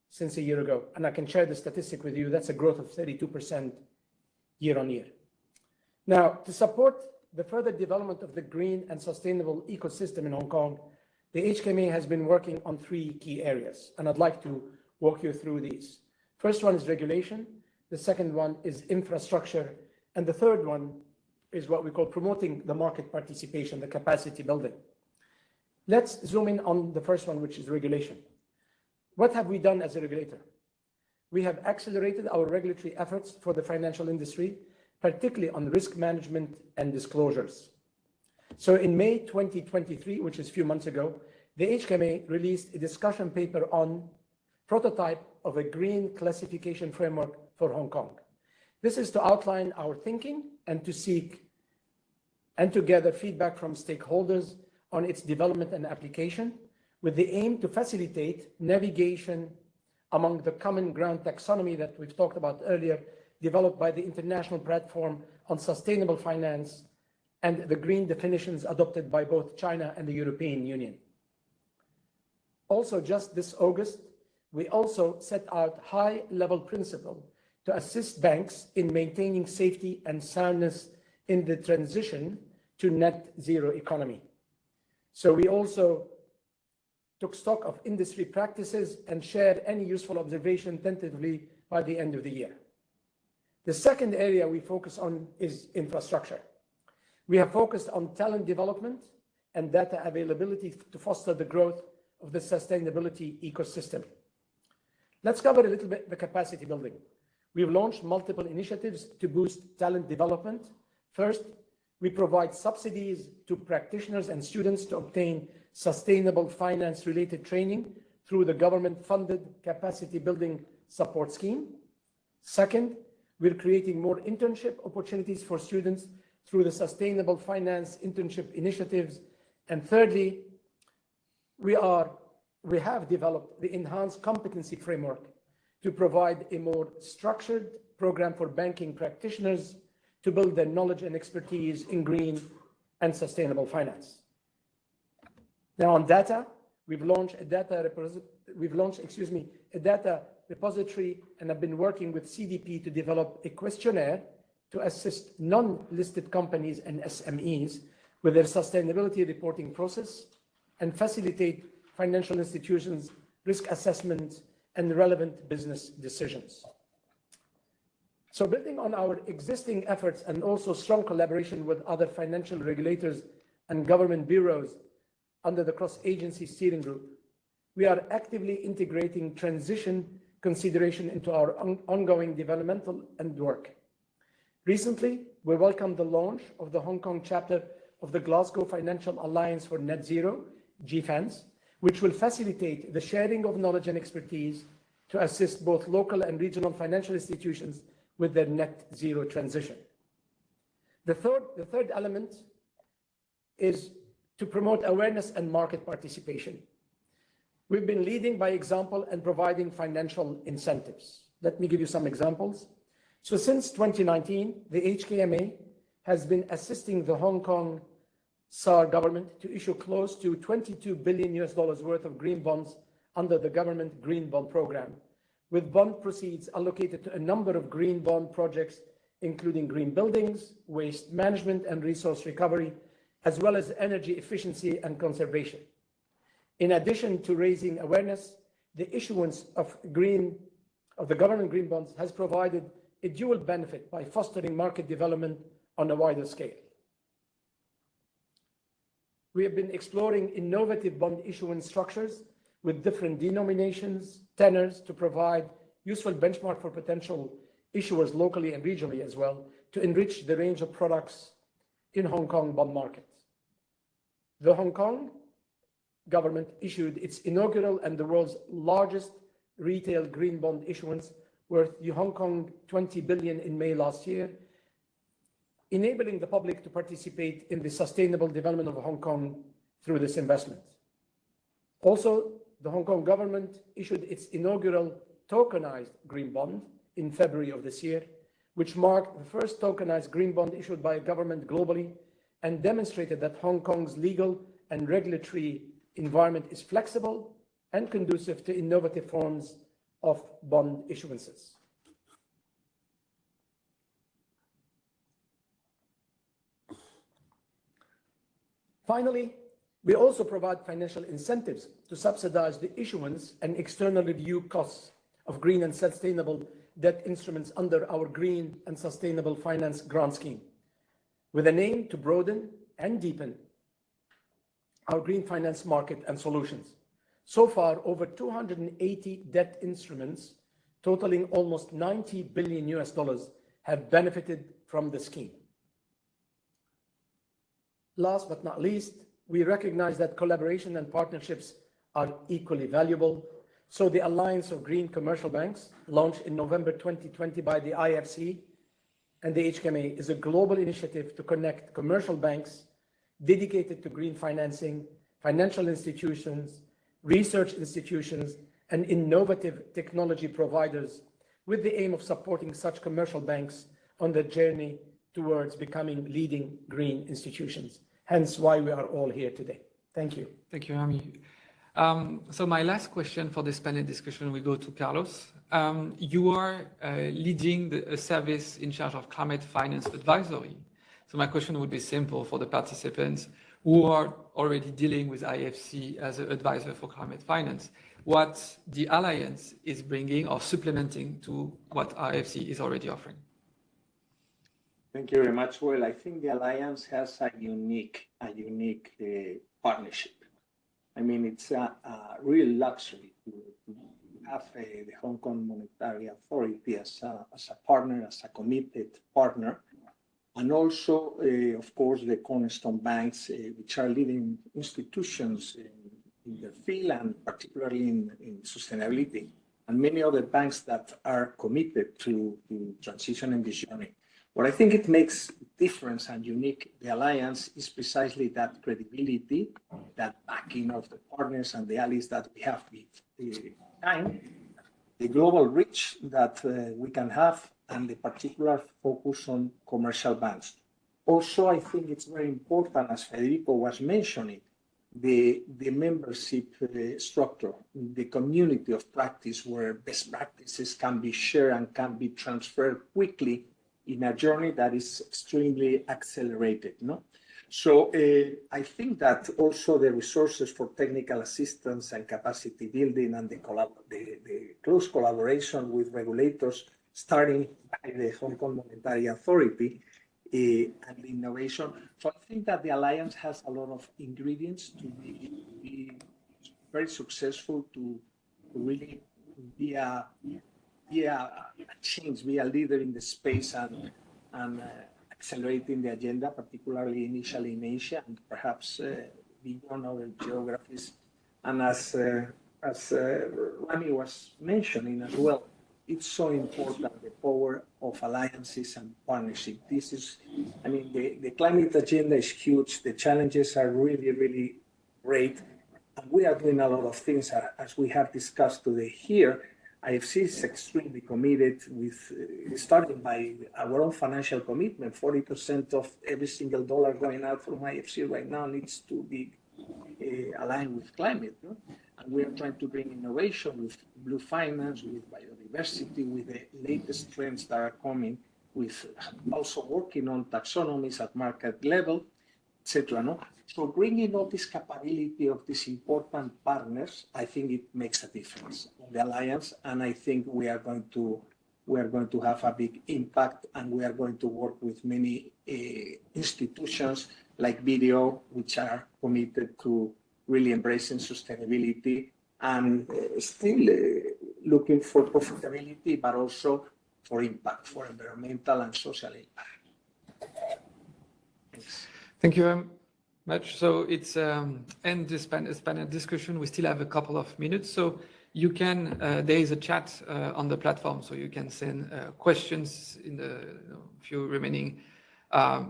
since a year ago. And I can share the statistic with you. That's a growth of 32% year on year. Now, to support the further development of the green and sustainable ecosystem in Hong Kong, the HKMA has been working on 3 key areas, and I'd like to walk you through these. First one is regulation, the second one is infrastructure, and the third one is what we call promoting the market participation, the capacity building. Let's zoom in on the first one, which is regulation. What have we done as a regulator? We have accelerated our regulatory efforts for the financial industry, particularly on risk management and disclosures. So in May 2023, which is a few months ago, the HKMA released a discussion paper on prototype of a green classification framework for Hong Kong. This is to outline our thinking and to seek and to gather feedback from stakeholders on its development and application, with the aim to facilitate navigation among the common ground taxonomy that we've talked about earlier, developed by the International Platform on Sustainable Finance and the green definitions adopted by both China and the European Union. Also, just this August, we also set out high-level principles to assist banks in maintaining safety and soundness in the transition to net zero economy. So we also took stock of industry practices and shared any useful observation tentatively by the end of the year. The second area we focus on is infrastructure. We have focused on talent development and data availability to foster the growth of the sustainability ecosystem. Let's cover a little bit the capacity building. We've launched multiple initiatives to boost talent development. First, we provide subsidies to practitioners and students to obtain sustainable finance-related training through the government-funded capacity building support scheme. Second, we're creating more internship opportunities for students through the sustainable finance internship initiatives. And thirdly, we have developed the enhanced competency framework to provide a more structured program for banking practitioners to build their knowledge and expertise in green and sustainable finance. Now on data, we've launched a data repository, and have been working with CDP to develop a questionnaire to assist non-listed companies and SMEs with their sustainability reporting process and facilitate financial institutions' risk assessments and relevant business decisions. So building on our existing efforts and also strong collaboration with other financial regulators and government bureaus under the cross-agency steering group, we are actively integrating transition consideration into our ongoing developmental and work. Recently, we welcomed the launch of the Hong Kong chapter of the Glasgow Financial Alliance for Net Zero, GFANZ, which will facilitate the sharing of knowledge and expertise to assist both local and regional financial institutions with their net zero transition. The third element is to promote awareness and market participation. We've been leading by example and providing financial incentives. Let me give you some examples. So since 2019, the HKMA has been assisting the Hong Kong SAR government to issue close to $22 billion worth of green bonds under the government green bond program, with bond proceeds allocated to a number of green bond projects, including green buildings, waste management and resource recovery, as well as energy efficiency and conservation. In addition to raising awareness, the issuance of the government green bonds has provided a dual benefit by fostering market development on a wider scale. We have been exploring innovative bond issuance structures with different denominations, tenors, to provide useful benchmark for potential issuers locally and regionally as well, to enrich the range of products in Hong Kong bond market. The Hong Kong government issued its inaugural and the world's largest retail green bond issuance worth Hong Kong 20 billion in May last year. enabling the public to participate in the sustainable development of Hong Kong through this investment. Also, the Hong Kong government issued its inaugural tokenized green bond in February of this year, which marked the first tokenized green bond issued by a government globally and demonstrated that Hong Kong's legal and regulatory environment is flexible and conducive to innovative forms of bond issuances. Finally, we also provide financial incentives to subsidize the issuance and external review costs of green and sustainable debt instruments under our Green and Sustainable Finance Grant Scheme, with an aim to broaden and deepen our green finance market and solutions. So far, over 280 debt instruments totaling almost $90 billion have benefited from the scheme. Last but not least, we recognize that collaboration and partnerships are equally valuable. So the Alliance of Green Commercial Banks, launched in November 2020 by the IFC and the HKMA, is a global initiative to connect commercial banks dedicated to green financing, financial institutions, research institutions, and innovative technology providers, with the aim of supporting such commercial banks on their journey towards becoming leading green institutions. Hence why we are all here today. Thank you. Thank you, Rami. So my last question for this panel discussion will go to Carlos. You are leading a service in charge of climate finance advisory. So my question would be simple for the participants who are already dealing with IFC as an advisor for climate finance. What the Alliance is bringing or supplementing to what IFC is already offering? Thank you very much. Well, I think the Alliance has a unique partnership. I mean, it's a real luxury to have the Hong Kong Monetary Authority as a partner, as a committed partner, and also, of course, the cornerstone banks, which are leading institutions in their field and particularly in sustainability, and many other banks that are committed to transition in this journey. What I think it makes difference and unique the Alliance is precisely that credibility, that backing of the partners and the allies that we have with time, the global reach that we can have, and the particular focus on commercial banks. Also, I think it's very important, as Federico was mentioning, the membership structure, the community of practice where best practices can be shared and can be transferred quickly in a journey that is extremely accelerated. No? So I think that also the resources for technical assistance and capacity building and the close collaboration with regulators, starting by the Hong Kong Monetary Authority and the innovation. So I think that the Alliance has a lot of ingredients to be very successful, to really be a change, be a leader in the space and accelerating the agenda, particularly initially in Asia and perhaps beyond other geographies. And as Rami was mentioning as well, it's so important, the power of alliances and partnership. This is, I mean, the climate agenda is huge. The challenges are really, really great. And we are doing a lot of things, as we have discussed today here. IFC is extremely committed with, starting by our own financial commitment. 40% of every single dollar going out from IFC right now needs to be aligned with climate. No? And we are trying to bring innovation with blue finance, with biodiversity, with the latest trends that are coming, with also working on taxonomies at market level, etc. No? So bringing all this capability of these important partners, I think it makes a difference in the Alliance, and I think we are going to have a big impact, and we are going to work with many institutions like BDO, which are committed to really embracing sustainability and still looking for profitability, but also for impact, for environmental and social impact. Thanks. Thank you very much. So it's end this panel discussion. We still have a couple of minutes, so you can. There is a chat on the platform, so you can send questions in the few remaining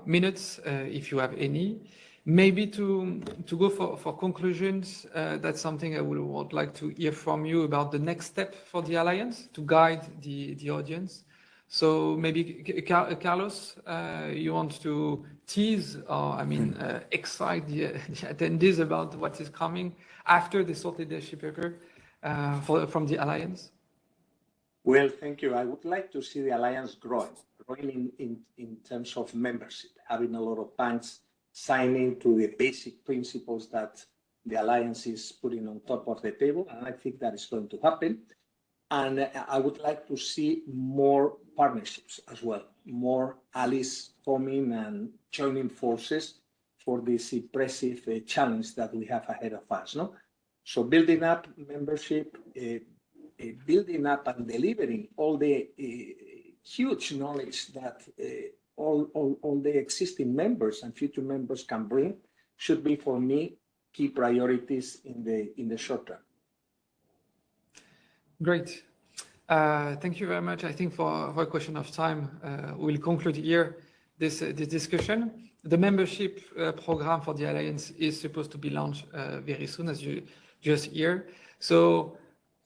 minutes if you have any. Maybe to go for conclusions, that's something I would like to hear from you about the next step for the Alliance to guide the audience. So maybe Carlos, you want to tease or excite the attendees about what is coming after the thought leadership paper from the Alliance? Well, thank you. I would like to see the Alliance growing in terms of membership, having a lot of banks signing to the basic principles that the Alliance is putting on top of the table, and I think that is going to happen. And I would like to see more partnerships as well, more allies coming and joining forces for this impressive challenge that we have ahead of us. No? So building up membership, building up and delivering all the huge knowledge that all the existing members and future members can bring should be, for me, key priorities in the short term. Great. Thank you very much. I think for a question of time, we'll conclude here this discussion. The membership program for the Alliance is supposed to be launched very soon, as you just hear. So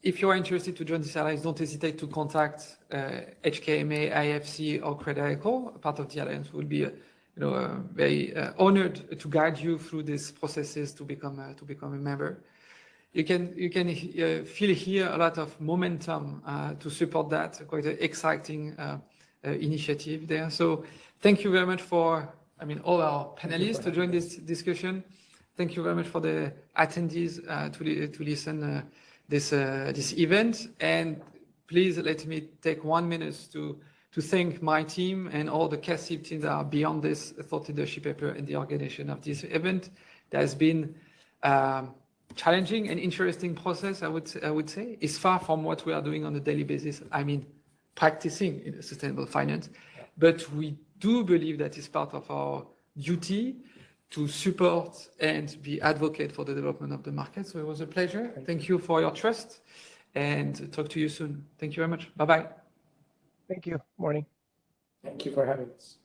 if you are interested to join this Alliance, don't hesitate to contact HKMA, IFC, or Crédit Agricole. Part of the Alliance will be very honored to guide you through these processes to become a member. You can feel here a lot of momentum to support that, quite an exciting initiative there. So thank you very much for all our panelists to join this discussion. Thank you very much for the attendees to listen this event. And please let me take 1 minute to thank my team and all the CACIB teams that are beyond this thought leadership paper and the organization of this event. There has been challenging and interesting process, I would say. It's far from what we are doing on a daily basis. Practicing in sustainable finance, but we do believe that it's part of our duty to support and be advocate for the development of the market. So it was a pleasure. Thank you for your trust, and talk to you soon. Thank you very much. Bye-bye. Thank you. Morning. Thank you for having us.